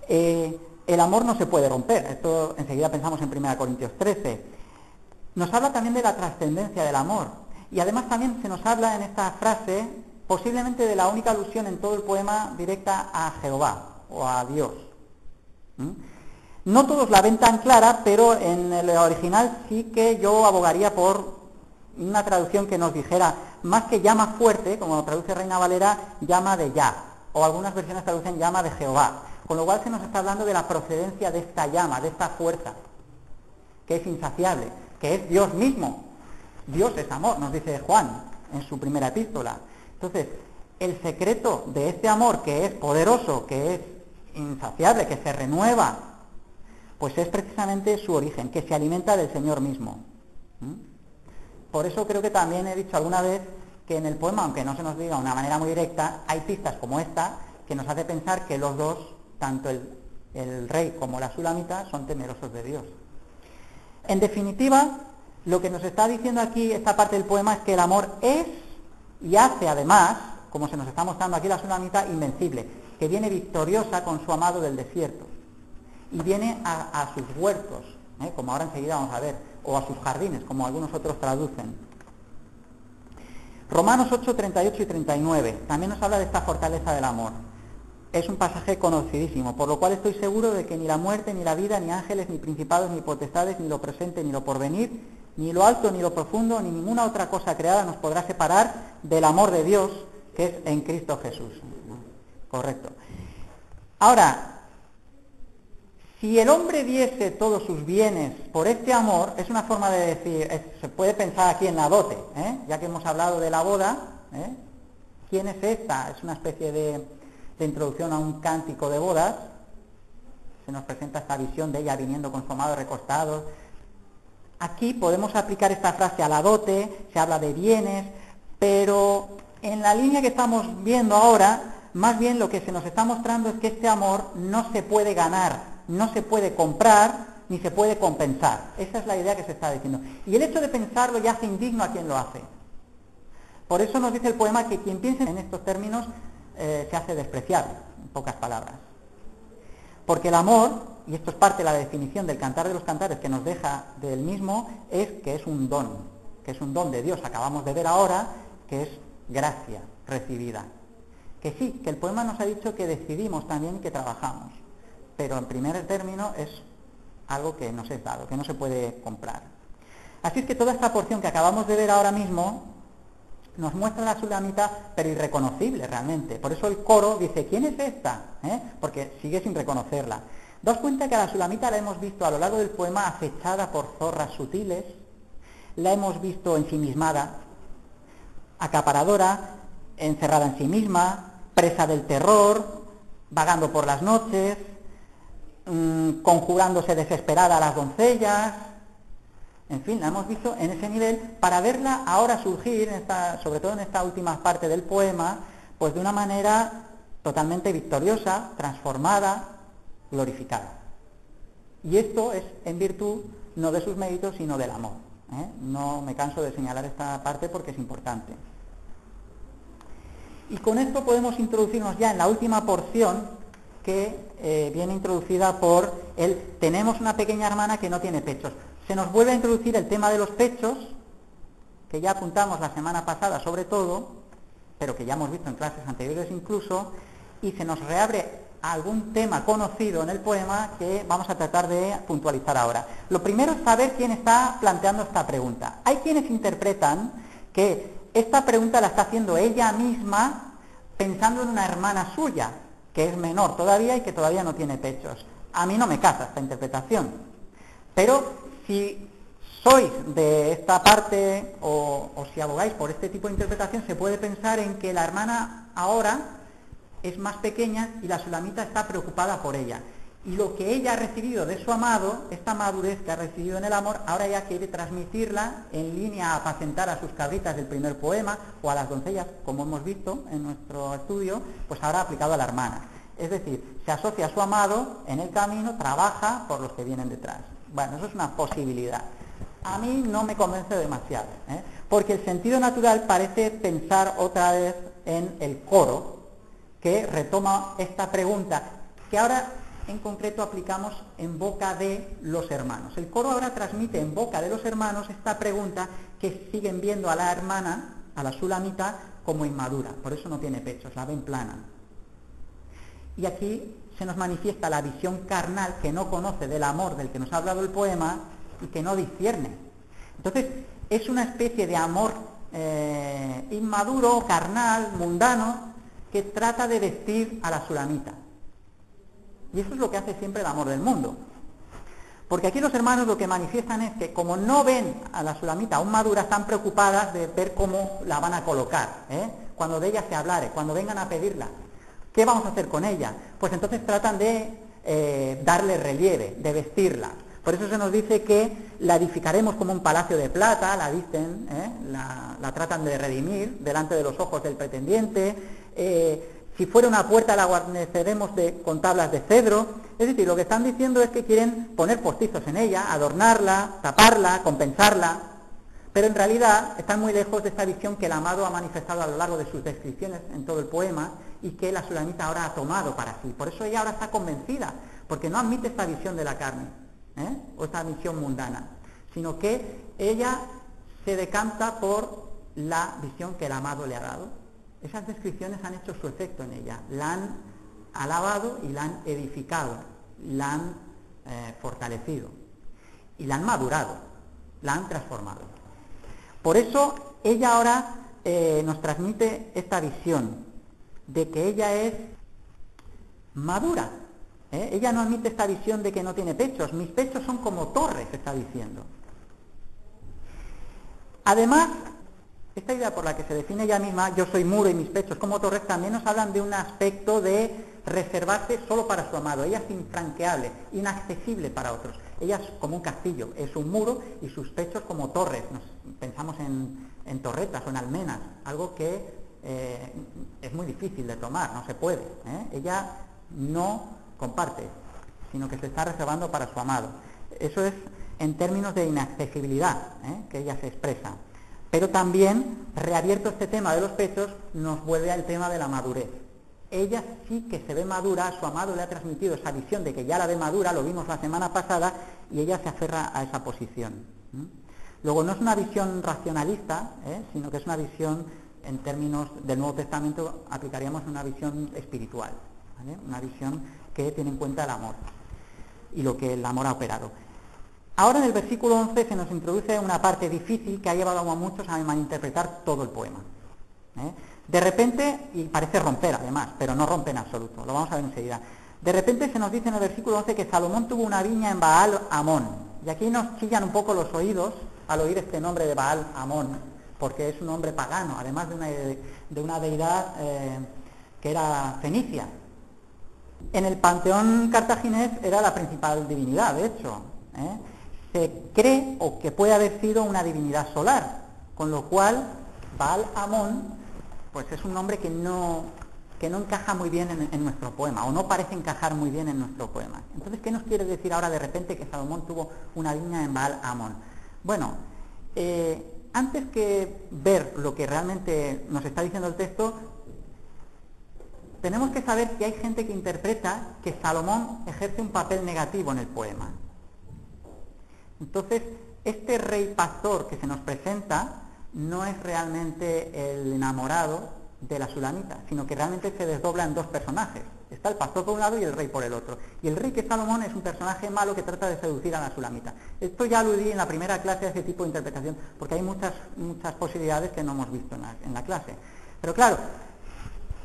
[SPEAKER 1] El amor no se puede romper, esto enseguida pensamos en 1 Corintios 13. Nos habla también de la trascendencia del amor, y además también se nos habla en esta frase posiblemente de la única alusión en todo el poema directa a Jehová o a Dios. No todos la ven tan clara, pero en el original sí que yo abogaría por una traducción que nos dijera, más que llama fuerte, como traduce Reina Valera, llama de Yah, o algunas versiones traducen llama de Jehová, con lo cual se nos está hablando de la procedencia de esta llama, de esta fuerza, que es insaciable, que es Dios mismo. Dios es amor, nos dice Juan en su primera epístola. Entonces, el secreto de este amor, que es poderoso, que es insaciable, que se renueva, pues es precisamente su origen, que se alimenta del Señor mismo. Por eso creo que también he dicho alguna vez que en el poema, aunque no se nos diga de una manera muy directa, hay pistas como esta que nos hace pensar que los dos, tanto el rey como la sulamita, son temerosos de Dios. En definitiva, lo que nos está diciendo aquí esta parte del poema es que el amor es y hace además, como se nos está mostrando aquí la sulamita, invencible, que viene victoriosa con su amado del desierto y viene a sus huertos, como ahora enseguida vamos a ver, o a sus jardines, como algunos otros traducen. Romanos 8, 38 y 39, también nos habla de esta fortaleza del amor. Es un pasaje conocidísimo, por lo cual estoy seguro de que ni la muerte, ni la vida, ni ángeles, ni principados, ni potestades, ni lo presente, ni lo porvenir, ni lo alto, ni lo profundo, ni ninguna otra cosa creada nos podrá separar del amor de Dios, que es en Cristo Jesús. Correcto. Ahora, si el hombre diese todos sus bienes por este amor, es una forma de decir, se puede pensar aquí en la dote, ya que hemos hablado de la boda, ¿quién es esta? Es una especie de introducción a un cántico de bodas. Se nos presenta esta visión de ella viniendo con su amado recostado. Aquí podemos aplicar esta frase a la dote, se habla de bienes, pero en la línea que estamos viendo ahora, más bien lo que se nos está mostrando es que este amor no se puede ganar, no se puede comprar, ni se puede compensar. Esa es la idea que se está diciendo. Y el hecho de pensarlo ya hace indigno a quien lo hace. Por eso nos dice el poema que quien piense en estos términos se hace despreciable, en pocas palabras. Porque el amor, y esto es parte de la definición del Cantar de los Cantares que nos deja del mismo, es que es un don, de Dios. Acabamos de ver ahora que es gracia recibida. Que sí, que el poema nos ha dicho que decidimos también que trabajamos, pero en primer término es algo que nos es dado, que no se puede comprar. Así es que toda esta porción que acabamos de ver ahora mismo nos muestra la Sulamita, pero irreconocible realmente. Por eso el coro dice, ¿quién es esta? Porque sigue sin reconocerla. Daos cuenta que a la Sulamita la hemos visto a lo largo del poema acechada por zorras sutiles, la hemos visto ensimismada, acaparadora, encerrada en sí misma, presa del terror, vagando por las noches, conjurándose desesperada a las doncellas. En fin, la hemos visto en ese nivel, para verla ahora surgir, sobre todo en esta última parte del poema, pues de una manera totalmente victoriosa, transformada, glorificada. Y esto es en virtud no de sus méritos, sino del amor. No me canso de señalar esta parte porque es importante. Y con esto podemos introducirnos ya en la última porción que viene introducida por el tenemos una pequeña hermana que no tiene pechos. Se nos vuelve a introducir el tema de los pechos, que ya apuntamos la semana pasada sobre todo, pero que ya hemos visto en clases anteriores incluso, y se nos reabre algún tema conocido en el poema que vamos a tratar de puntualizar ahora. Lo primero es saber quién está planteando esta pregunta. Hay quienes interpretan que esta pregunta la está haciendo ella misma pensando en una hermana suya, que es menor todavía y que todavía no tiene pechos. A mí no me casa esta interpretación, pero si sois de esta parte o si abogáis por este tipo de interpretación, se puede pensar en que la hermana ahora es más pequeña y la Sulamita está preocupada por ella. Y lo que ella ha recibido de su amado, esta madurez que ha recibido en el amor, ahora ella quiere transmitirla en línea a apacentar a sus cabritas del primer poema, o a las doncellas, como hemos visto en nuestro estudio, pues ahora aplicado a la hermana. Es decir, se asocia a su amado en el camino, trabaja por los que vienen detrás. Bueno, eso es una posibilidad. A mí no me convence demasiado, porque el sentido natural parece pensar otra vez en el coro, que retoma esta pregunta, que ahora en concreto aplicamos en boca de los hermanos. El coro ahora transmite en boca de los hermanos esta pregunta que siguen viendo a la hermana, a la Sulamita, como inmadura, por eso no tiene pechos, la ven plana. Y aquí se nos manifiesta la visión carnal que no conoce del amor del que nos ha hablado el poema y que no discierne. Entonces, es una especie de amor inmaduro, carnal, mundano, que trata de vestir a la Sulamita. Y eso es lo que hace siempre el amor del mundo. Porque aquí los hermanos lo que manifiestan es que como no ven a la Sulamita aún madura, están preocupadas de ver cómo la van a colocar, cuando de ella se hablare, cuando vengan a pedirla. ¿Qué vamos a hacer con ella? Pues entonces tratan de darle relieve, de vestirla. Por eso se nos dice que la edificaremos como un palacio de plata, la visten, la tratan de redimir delante de los ojos del pretendiente. Si fuera una puerta la guarneceremos con tablas de cedro. Es decir, lo que están diciendo es que quieren poner postizos en ella, adornarla, taparla, compensarla, pero en realidad están muy lejos de esta visión que el amado ha manifestado a lo largo de sus descripciones en todo el poema y que la Sulamita ahora ha tomado para sí. Por eso ella ahora está convencida, porque no admite esta visión de la carne, o esta visión mundana, sino que ella se decanta por la visión que el amado le ha dado. Esas descripciones han hecho su efecto en ella, la han alabado y la han edificado, la han fortalecido y la han madurado, la han transformado. Por eso ella ahora nos transmite esta visión de que ella es madura. Ella no admite esta visión de que no tiene pechos. Mis pechos son como torres, está diciendo. Además, esta idea por la que se define ella misma, yo soy muro y mis pechos como torres, también nos hablan de un aspecto de reservarse solo para su amado. Ella es infranqueable, inaccesible para otros. Ella es como un castillo, es un muro y sus pechos como torres. Pensamos en torretas o en almenas, algo que es muy difícil de tomar, no se puede. Ella no comparte, sino que se está reservando para su amado. Eso es en términos de inaccesibilidad, que ella se expresa. Pero también, reabierto este tema de los pechos, nos vuelve al tema de la madurez. Ella sí que se ve madura, su amado le ha transmitido esa visión de que ya la ve madura, lo vimos la semana pasada, y ella se aferra a esa posición. Luego, no es una visión racionalista, sino que es una visión, en términos del Nuevo Testamento, aplicaríamos una visión espiritual, ¿vale? Una visión que tiene en cuenta el amor y lo que el amor ha operado. Ahora en el versículo 11 se nos introduce una parte difícil que ha llevado a muchos a malinterpretar todo el poema. De repente, y parece romper además, pero no rompe en absoluto, lo vamos a ver enseguida. De repente se nos dice en el versículo 11 que Salomón tuvo una viña en Baal Amón. Y aquí nos chillan un poco los oídos al oír este nombre de Baal Amón, porque es un nombre pagano, además de una deidad que era fenicia. En el panteón cartaginés era la principal divinidad, de hecho. Se cree o que puede haber sido una divinidad solar, con lo cual Baal Amón pues es un nombre que no encaja muy bien en nuestro poema, o no parece encajar muy bien en nuestro poema. Entonces, ¿qué nos quiere decir ahora de repente que Salomón tuvo una viña en Baal Amón? Bueno, antes que ver lo que realmente nos está diciendo el texto, tenemos que saber que hay gente que interpreta que Salomón ejerce un papel negativo en el poema. Entonces, este rey pastor que se nos presenta no es realmente el enamorado de la Sulamita, sino que realmente se desdobla en dos personajes. Está el pastor por un lado y el rey por el otro. Y el rey, que es Salomón, es un personaje malo que trata de seducir a la Sulamita. Esto ya aludí en la primera clase a ese tipo de interpretación, porque hay muchas posibilidades que no hemos visto en la clase. Pero claro,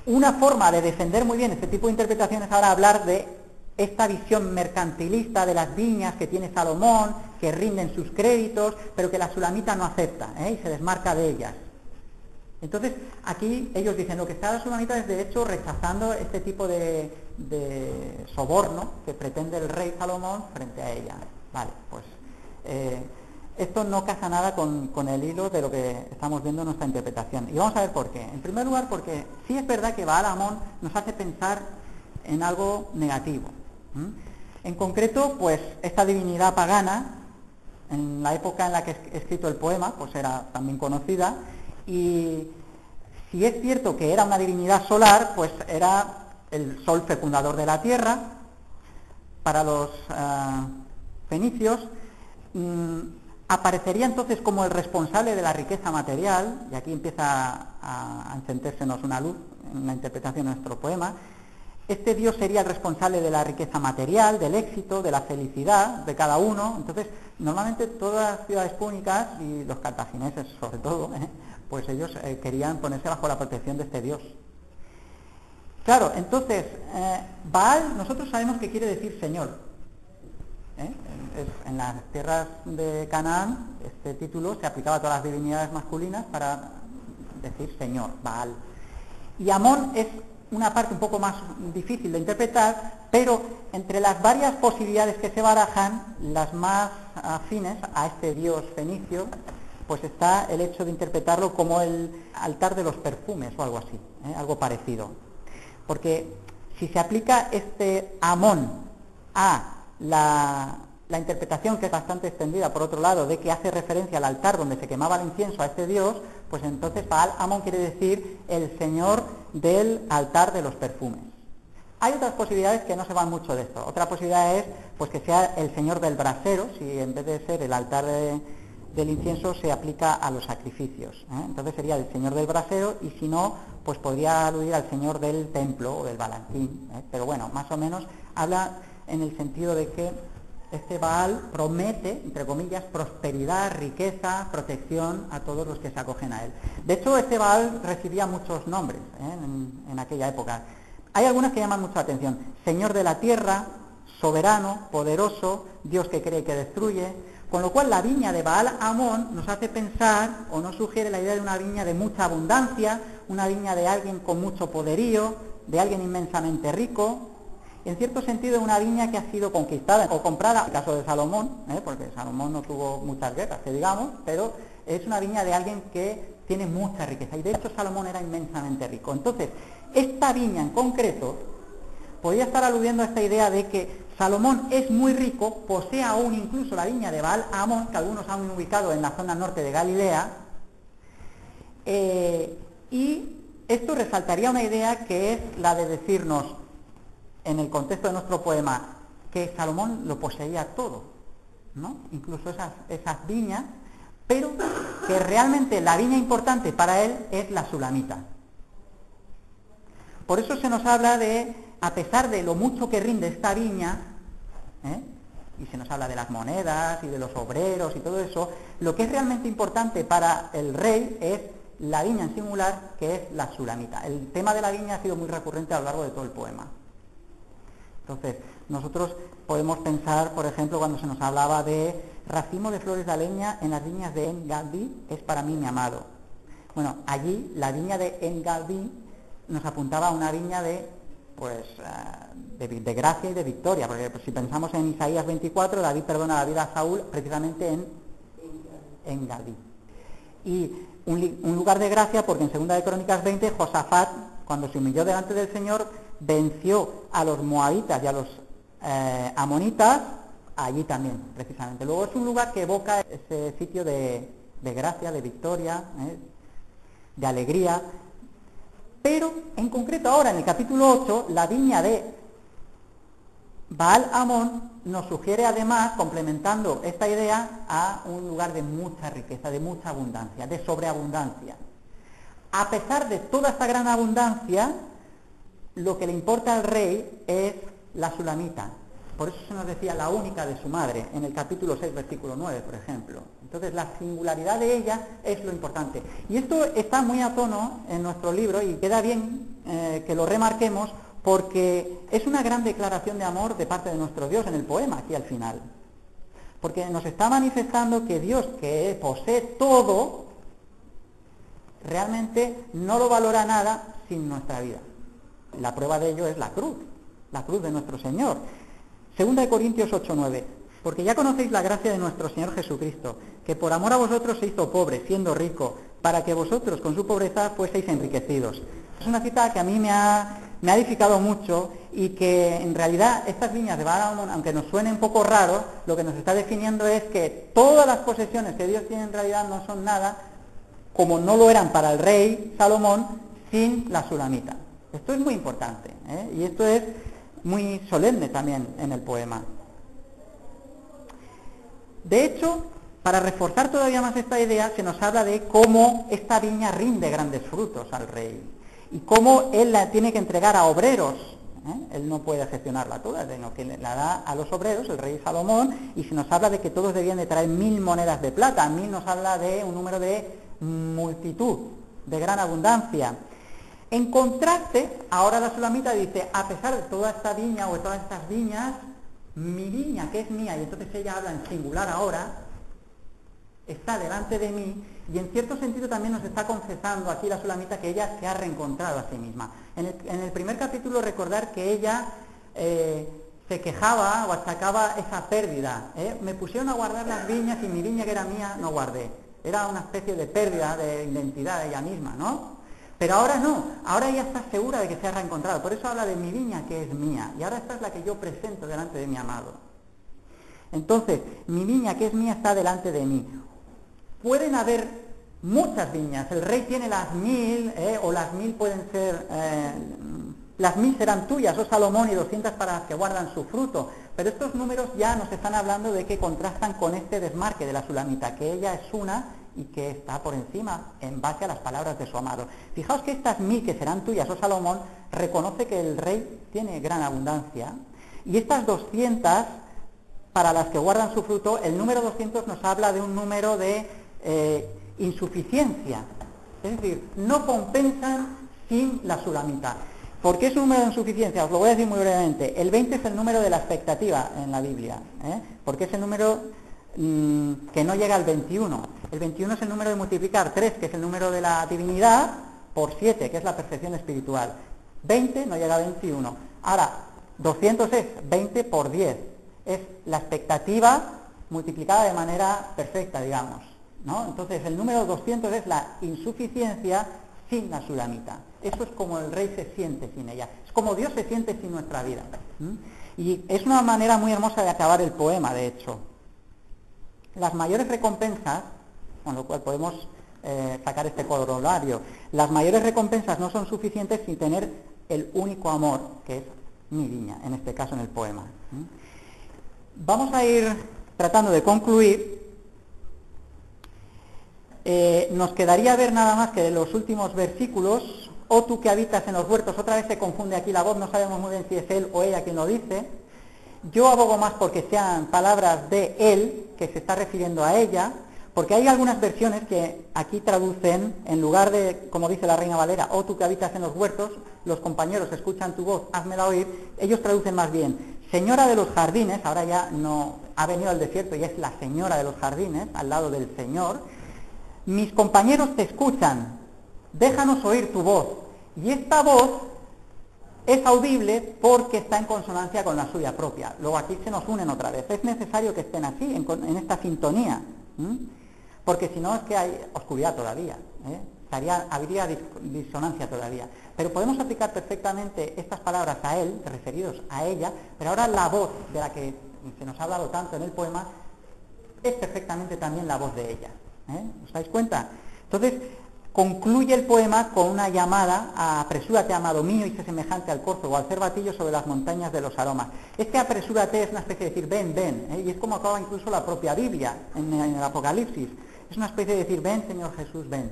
[SPEAKER 1] una forma de defender muy bien este tipo de interpretación es ahora hablar de esta visión mercantilista de las viñas que tiene Salomón, que rinden sus créditos, pero que la Sulamita no acepta, y se desmarca de ellas. Entonces, aquí ellos dicen, lo que está la Sulamita es de hecho rechazando este tipo de soborno que pretende el rey Salomón frente a ella. Vale, pues esto no casa nada con el hilo de lo que estamos viendo en nuestra interpretación. Y vamos a ver por qué. En primer lugar, porque sí es verdad que Baal Amón nos hace pensar en algo negativo. En concreto, pues esta divinidad pagana, en la época en la que he escrito el poema, pues era también conocida, y si es cierto que era una divinidad solar, pues era el sol fecundador de la tierra. Para los fenicios, aparecería entonces como el responsable de la riqueza material, y aquí empieza a encendérsenos una luz en la interpretación de nuestro poema. Este dios sería el responsable de la riqueza material, del éxito, de la felicidad de cada uno. Entonces, normalmente todas las ciudades púnicas, y los cartagineses sobre todo, pues ellos querían ponerse bajo la protección de este dios. Claro, entonces, Baal, nosotros sabemos que quiere decir señor. En las tierras de Canaán, este título se aplicaba a todas las divinidades masculinas para decir señor, Baal. Y Amón es una parte un poco más difícil de interpretar, pero entre las varias posibilidades que se barajan, las más afines a este dios fenicio, pues está el hecho de interpretarlo como el altar de los perfumes o algo así, algo parecido. Porque si se aplica este Amón a la interpretación, que es bastante extendida por otro lado, de que hace referencia al altar donde se quemaba el incienso a este dios, pues entonces Baal Amón quiere decir el señor del altar de los perfumes. Hay otras posibilidades que no se van mucho de esto. Otra posibilidad es pues que sea el señor del brasero, si en vez de ser el altar de del incienso se aplica a los sacrificios, ¿eh? Entonces sería el señor del brasero, y si no, pues podría aludir al señor del templo o del balantín, ¿eh? Pero bueno, más o menos habla en el sentido de que este Baal promete, entre comillas, prosperidad, riqueza, protección a todos los que se acogen a él. De hecho, este Baal recibía muchos nombres, ¿eh? en aquella época. Hay algunas que llaman mucho la atención: señor de la tierra, soberano, poderoso, Dios que cree y que destruye. Con lo cual la viña de Baal Amón nos hace pensar, o nos sugiere la idea de una viña de mucha abundancia, una viña de alguien con mucho poderío, de alguien inmensamente rico. En cierto sentido, una viña que ha sido conquistada o comprada, en el caso de Salomón, porque Salomón no tuvo muchas guerras, que digamos, pero es una viña de alguien que tiene mucha riqueza, y de hecho Salomón era inmensamente rico. Entonces, esta viña en concreto podría estar aludiendo a esta idea de que Salomón es muy rico, posee aún incluso la viña de Baal Amón, que algunos han ubicado en la zona norte de Galilea, y esto resaltaría una idea que es la de decirnos, en el contexto de nuestro poema, que Salomón lo poseía todo, ¿no? Incluso esas viñas, pero que realmente la viña importante para él es la sulamita. Por eso se nos habla de, a pesar de lo mucho que rinde esta viña, y se nos habla de las monedas y de los obreros y todo eso, lo que es realmente importante para el rey es la viña en singular, que es la sulamita. El tema de la viña ha sido muy recurrente a lo largo de todo el poema. Entonces, nosotros podemos pensar, por ejemplo, cuando se nos hablaba de racimo de flores de aleña en las viñas de En-Gadi, es para mí mi amado. Bueno, allí la viña de En-Gadi nos apuntaba a una viña de gracia y de victoria, porque pues, si pensamos en Isaías 24, David perdona la vida a Saúl precisamente en En-Gadi. Y un lugar de gracia porque en 2 de Crónicas 20, Josafat, cuando se humilló delante del Señor, venció a los moabitas y a los amonitas allí también, precisamente. Luego es un lugar que evoca ese sitio de gracia, de victoria, de alegría. Pero en concreto ahora, en el capítulo 8, la viña de Baal Amón nos sugiere además, complementando esta idea, a un lugar de mucha riqueza, de mucha abundancia, de sobreabundancia. A pesar de toda esta gran abundancia, lo que le importa al rey es la sulamita. Por eso se nos decía la única de su madre, en el capítulo 6, versículo 9, por ejemplo. Entonces la singularidad de ella es lo importante. Y esto está muy a tono en nuestro libro, y queda bien que lo remarquemos, porque es una gran declaración de amor de parte de nuestro Dios en el poema, aquí al final. Porque nos está manifestando que Dios, que posee todo, realmente no lo valora nada sin nuestra vida. La prueba de ello es la cruz de nuestro Señor. 2 de Corintios 8:9. Porque ya conocéis la gracia de nuestro Señor Jesucristo, que por amor a vosotros se hizo pobre, siendo rico, para que vosotros con su pobreza fueseis enriquecidos. Es una cita que a mí me ha edificado mucho, y que en realidad estas viñas de Baal Amón, aunque nos suene un poco raro, lo que nos está definiendo es que todas las posesiones que Dios tiene en realidad no son nada, como no lo eran para el rey Salomón, sin la sulamita. Esto es muy importante, y esto es muy solemne también en el poema. De hecho, para reforzar todavía más esta idea, se nos habla de cómo esta viña rinde grandes frutos al rey, y cómo él la tiene que entregar a obreros. Él no puede gestionarla toda, sino que la da a los obreros, el rey Salomón, y se nos habla de que todos debían de traer 1000 monedas de plata. 1000 nos habla de un número de multitud, de gran abundancia. En contraste, ahora la sulamita dice, a pesar de toda esta viña o de todas estas viñas, mi viña que es mía, y entonces ella habla en singular ahora, está delante de mí, y en cierto sentido también nos está confesando aquí la sulamita que ella se ha reencontrado a sí misma. En el primer capítulo, recordar que ella se quejaba o achacaba esa pérdida. Me pusieron a guardar las viñas y mi viña que era mía no guardé. Era una especie de pérdida de identidad de ella misma, ¿no? Pero ahora no, ahora ella está segura de que se ha reencontrado. Por eso habla de mi viña que es mía, y ahora esta es la que yo presento delante de mi amado. Entonces, mi viña que es mía está delante de mí. Pueden haber muchas viñas, el rey tiene las 1000, o las 1000 pueden ser Las 1000 serán tuyas, oh Salomón, y 200 para las que guardan su fruto. Pero estos números ya nos están hablando de que contrastan con este desmarque de la Sulamita, que ella es una y que está por encima en base a las palabras de su amado. Fijaos que estas 1000 que serán tuyas, oh Salomón, reconoce que el rey tiene gran abundancia, y estas 200 para las que guardan su fruto, el número 200 nos habla de un número de insuficiencia, es decir, no compensan sin la Sulamita. ¿Por qué es un número de insuficiencia? Os lo voy a decir muy brevemente. El 20 es el número de la expectativa en la Biblia, porque es el número que no llega al 21. El 21 es el número de multiplicar 3, que es el número de la divinidad, por 7, que es la perfección espiritual. 20 no llega a 21. Ahora, 200 es 20 por 10. Es la expectativa multiplicada de manera perfecta, digamos, ¿no? Entonces, el número 200 es la insuficiencia sin la Sulamita. Eso es como el rey se siente sin ella. Es como Dios se siente sin nuestra vida. Y es una manera muy hermosa de acabar el poema, de hecho. Las mayores recompensas, con lo cual podemos sacar este corolario, las mayores recompensas no son suficientes sin tener el único amor, que es mi viña, en este caso en el poema. Vamos a ir tratando de concluir. Nos quedaría ver nada más que de los últimos versículos. Oh tú que habitas en los huertos, otra vez se confunde aquí la voz, no sabemos muy bien si es él o ella quien lo dice. Yo abogo más porque sean palabras de él, que se está refiriendo a ella, porque hay algunas versiones que aquí traducen, en lugar de, como dice la Reina Valera, oh tú que habitas en los huertos, los compañeros escuchan tu voz, házmela oír, ellos traducen más bien, señora de los jardines, ahora ya no ha venido al desierto y es la señora de los jardines, al lado del Señor. Mis compañeros te escuchan, déjanos oír tu voz. Y esta voz es audible porque está en consonancia con la suya propia. Luego aquí se nos unen otra vez. Es necesario que estén así, en esta sintonía. Porque si no es que hay oscuridad todavía. Habría disonancia todavía. Pero podemos aplicar perfectamente estas palabras a él, referidos a ella, pero ahora la voz de la que se nos ha hablado tanto en el poema es perfectamente también la voz de ella. ¿Os dais cuenta? Entonces, concluye el poema con una llamada a apresúrate, amado mío, y sé semejante al corzo o al cervatillo sobre las montañas de los aromas. Este apresúrate es una especie de decir, ven, ven, y es como acaba incluso la propia Biblia en el Apocalipsis. Es una especie de decir, ven, Señor Jesús, ven.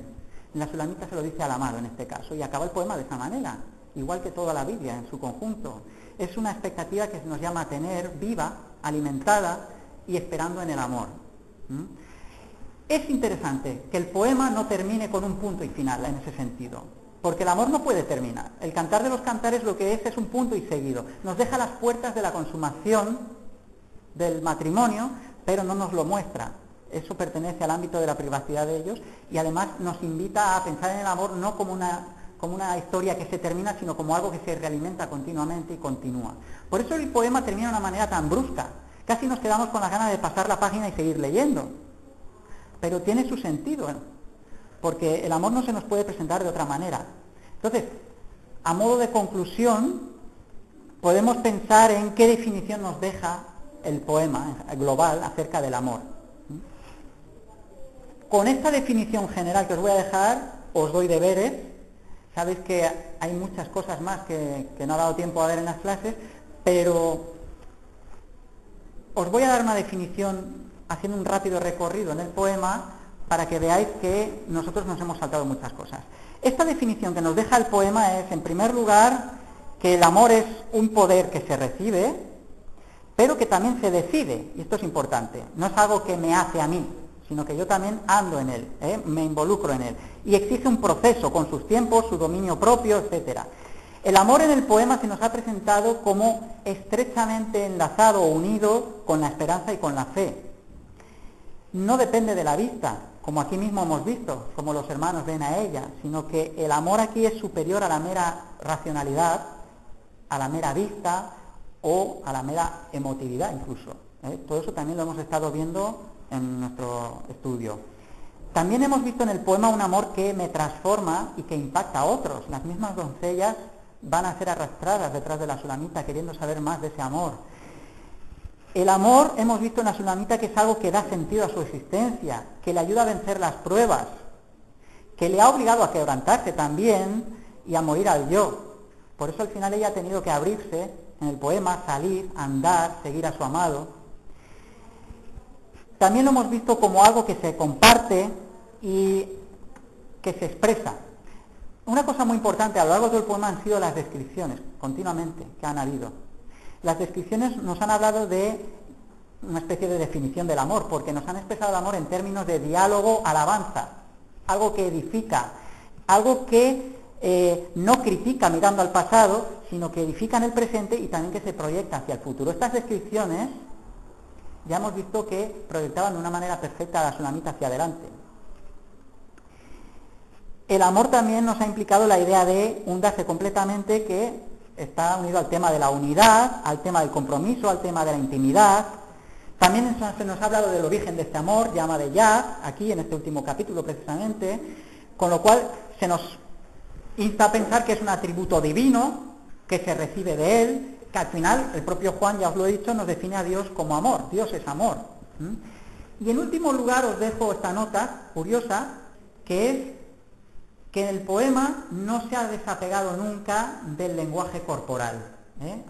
[SPEAKER 1] En la Sulamita se lo dice al amado en este caso, y acaba el poema de esa manera, igual que toda la Biblia en su conjunto. Es una expectativa que nos llama a tener viva, alimentada y esperando en el amor. Es interesante que el poema no termine con un punto y final en ese sentido, porque el amor no puede terminar. El Cantar de los Cantares lo que es un punto y seguido. Nos deja las puertas de la consumación del matrimonio, pero no nos lo muestra. Eso pertenece al ámbito de la privacidad de ellos y además nos invita a pensar en el amor no como una historia que se termina, sino como algo que se realimenta continuamente y continúa. Por eso el poema termina de una manera tan brusca. Casi nos quedamos con las ganas de pasar la página y seguir leyendo. Pero tiene su sentido, porque el amor no se nos puede presentar de otra manera. Entonces, a modo de conclusión, podemos pensar en qué definición nos deja el poema global acerca del amor. Con esta definición general que os voy a dejar, os doy deberes. Sabéis que hay muchas cosas más que no ha dado tiempo a ver en las clases, pero os voy a dar una definición haciendo un rápido recorrido en el poema para que veáis que nosotros nos hemos saltado muchas cosas. Esta definición que nos deja el poema es, en primer lugar, que el amor es un poder que se recibe, pero que también se decide, y esto es importante. No es algo que me hace a mí, sino que yo también ando en él, me involucro en él, y exige un proceso con sus tiempos, su dominio propio, etcétera. El amor en el poema se nos ha presentado como estrechamente enlazado o unido con la esperanza y con la fe. No depende de la vista, como aquí mismo hemos visto, como los hermanos ven a ella, sino que el amor aquí es superior a la mera racionalidad, a la mera vista o a la mera emotividad incluso. Todo eso también lo hemos estado viendo en nuestro estudio. También hemos visto en el poema un amor que me transforma y que impacta a otros. Las mismas doncellas van a ser arrastradas detrás de la Sulamita queriendo saber más de ese amor. El amor, hemos visto en la Sulamita, que es algo que da sentido a su existencia, que le ayuda a vencer las pruebas, que le ha obligado a quebrantarse también y a morir al yo. Por eso al final ella ha tenido que abrirse en el poema, salir, andar, seguir a su amado. También lo hemos visto como algo que se comparte y que se expresa. Una cosa muy importante a lo largo del poema han sido las descripciones, continuamente, que han habido. Las descripciones nos han hablado de una especie de definición del amor, porque nos han expresado el amor en términos de diálogo, alabanza, algo que edifica, algo que no critica mirando al pasado, sino que edifica en el presente y también que se proyecta hacia el futuro. Estas descripciones ya hemos visto que proyectaban de una manera perfecta a la Sulamita hacia adelante. El amor también nos ha implicado la idea de hundirse completamente, que está unido al tema de la unidad, al tema del compromiso, al tema de la intimidad. También se nos ha hablado del origen de este amor, llama de Yah, aquí en este último capítulo precisamente, con lo cual se nos insta a pensar que es un atributo divino, que se recibe de él, que al final el propio Juan, ya os lo he dicho, nos define a Dios como amor. Dios es amor. Y en último lugar os dejo esta nota curiosa, que es que el poema no se ha desapegado nunca del lenguaje corporal.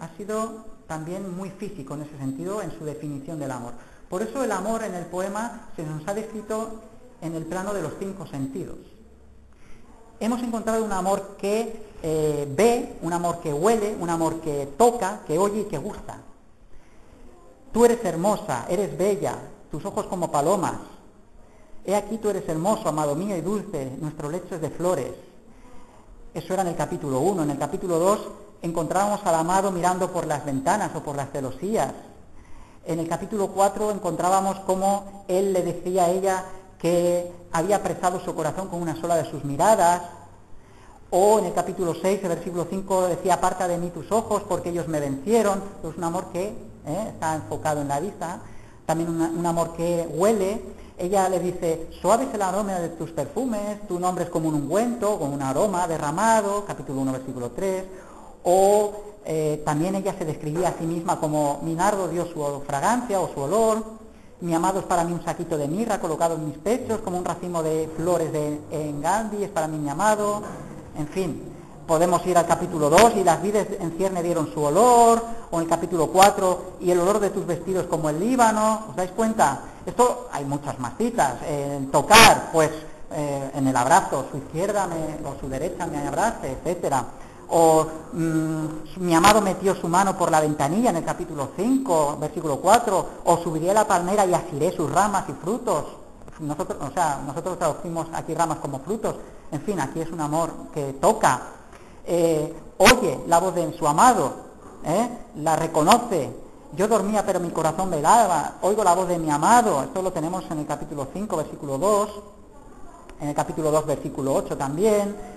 [SPEAKER 1] Ha sido también muy físico en ese sentido, en su definición del amor. Por eso el amor en el poema se nos ha descrito en el plano de los 5 sentidos. Hemos encontrado un amor que ve, un amor que huele, un amor que toca, que oye y que gusta. Tú eres hermosa, eres bella, tus ojos como palomas. He aquí tú eres hermoso, amado mío y dulce, nuestro lecho es de flores. Eso era en el capítulo 1. En el capítulo 2 encontrábamos al amado mirando por las ventanas o por las celosías. En el capítulo 4 encontrábamos cómo él le decía a ella que había apresado su corazón con una sola de sus miradas. O en el capítulo 6, el versículo 5, decía: aparta de mí tus ojos porque ellos me vencieron. Es un amor que está enfocado en la vista. También un amor que huele. Ella le dice: suave es el aroma de tus perfumes, tu nombre es como un ungüento, como un aroma derramado, capítulo 1, versículo 3. O también ella se describía a sí misma como: mi nardo dio su fragancia o su olor, mi amado es para mí un saquito de mirra colocado en mis pechos, como un racimo de flores de Gandhi, es para mí mi amado. En fin, podemos ir al capítulo 2, y las vides en cierne dieron su olor, o en el capítulo 4, y el olor de tus vestidos como el Líbano. ¿Os dais cuenta? Esto hay muchas más citas. En tocar, pues en el abrazo, su izquierda o su derecha me abrace, etcétera. O mi amado metió su mano por la ventanilla en el capítulo 5, versículo 4, o subiré a la palmera y asiré sus ramas y frutos. Nosotros traducimos aquí ramas como frutos. En fin, aquí es un amor que toca. Oye la voz de su amado, la reconoce. Yo dormía pero mi corazón velaba, oigo la voz de mi amado. Esto lo tenemos en el capítulo 5, versículo 2, en el capítulo 2, versículo 8 también.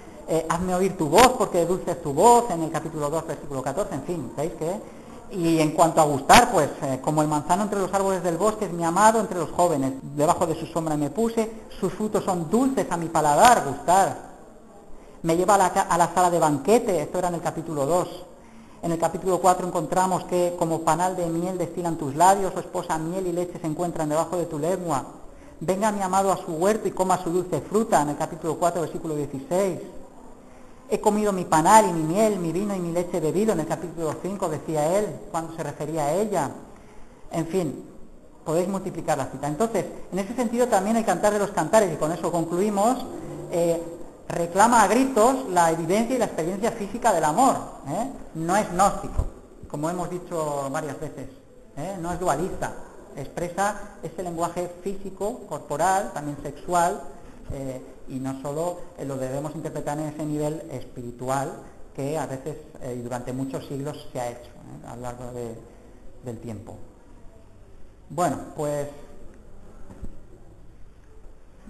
[SPEAKER 1] Hazme oír tu voz porque dulce es tu voz, en el capítulo 2, versículo 14, en fin, ¿veis qué? Y en cuanto a gustar, pues como el manzano entre los árboles del bosque es mi amado entre los jóvenes, debajo de su sombra me puse, sus frutos son dulces a mi paladar, gustar. Me lleva a la sala de banquete, esto era en el capítulo 2. En el capítulo 4 encontramos que como panal de miel destilan tus labios, o esposa, miel y leche se encuentran debajo de tu lengua. Venga mi amado a su huerto y coma su dulce fruta, en el capítulo 4, versículo 16. He comido mi panal y mi miel, mi vino y mi leche bebido, en el capítulo 5 decía él, cuando se refería a ella. En fin, podéis multiplicar la cita. Entonces, en ese sentido también el Cantar de los Cantares, y con eso concluimos, reclama a gritos la evidencia y la experiencia física del amor. No es gnóstico, como hemos dicho varias veces, no es dualista, expresa ese lenguaje físico, corporal, también sexual, y no solo lo debemos interpretar en ese nivel espiritual que a veces y durante muchos siglos se ha hecho a lo largo del tiempo. Bueno, pues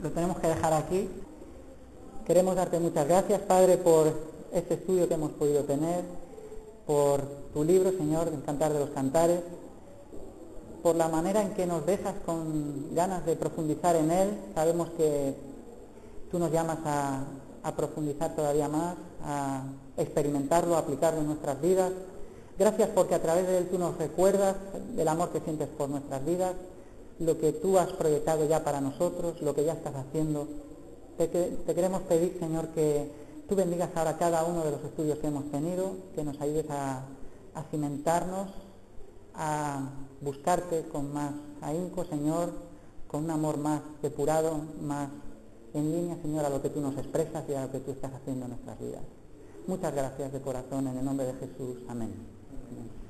[SPEAKER 1] lo tenemos que dejar aquí. Queremos darte muchas gracias, Padre, por este estudio que hemos podido tener, por tu libro, Señor, El Cantar de los Cantares, por la manera en que nos dejas con ganas de profundizar en él. Sabemos que tú nos llamas a profundizar todavía más, a experimentarlo, a aplicarlo en nuestras vidas. Gracias porque a través de él tú nos recuerdas del amor que sientes por nuestras vidas, lo que tú has proyectado ya para nosotros, lo que ya estás haciendo. Te queremos pedir, Señor, que tú bendigas ahora cada uno de los estudios que hemos tenido, que nos ayudes a cimentarnos, a buscarte con más ahínco, Señor, con un amor más depurado, más en línea, Señor, a lo que tú nos expresas y a lo que tú estás haciendo en nuestras vidas. Muchas gracias de corazón, en el nombre de Jesús. Amén. Amén.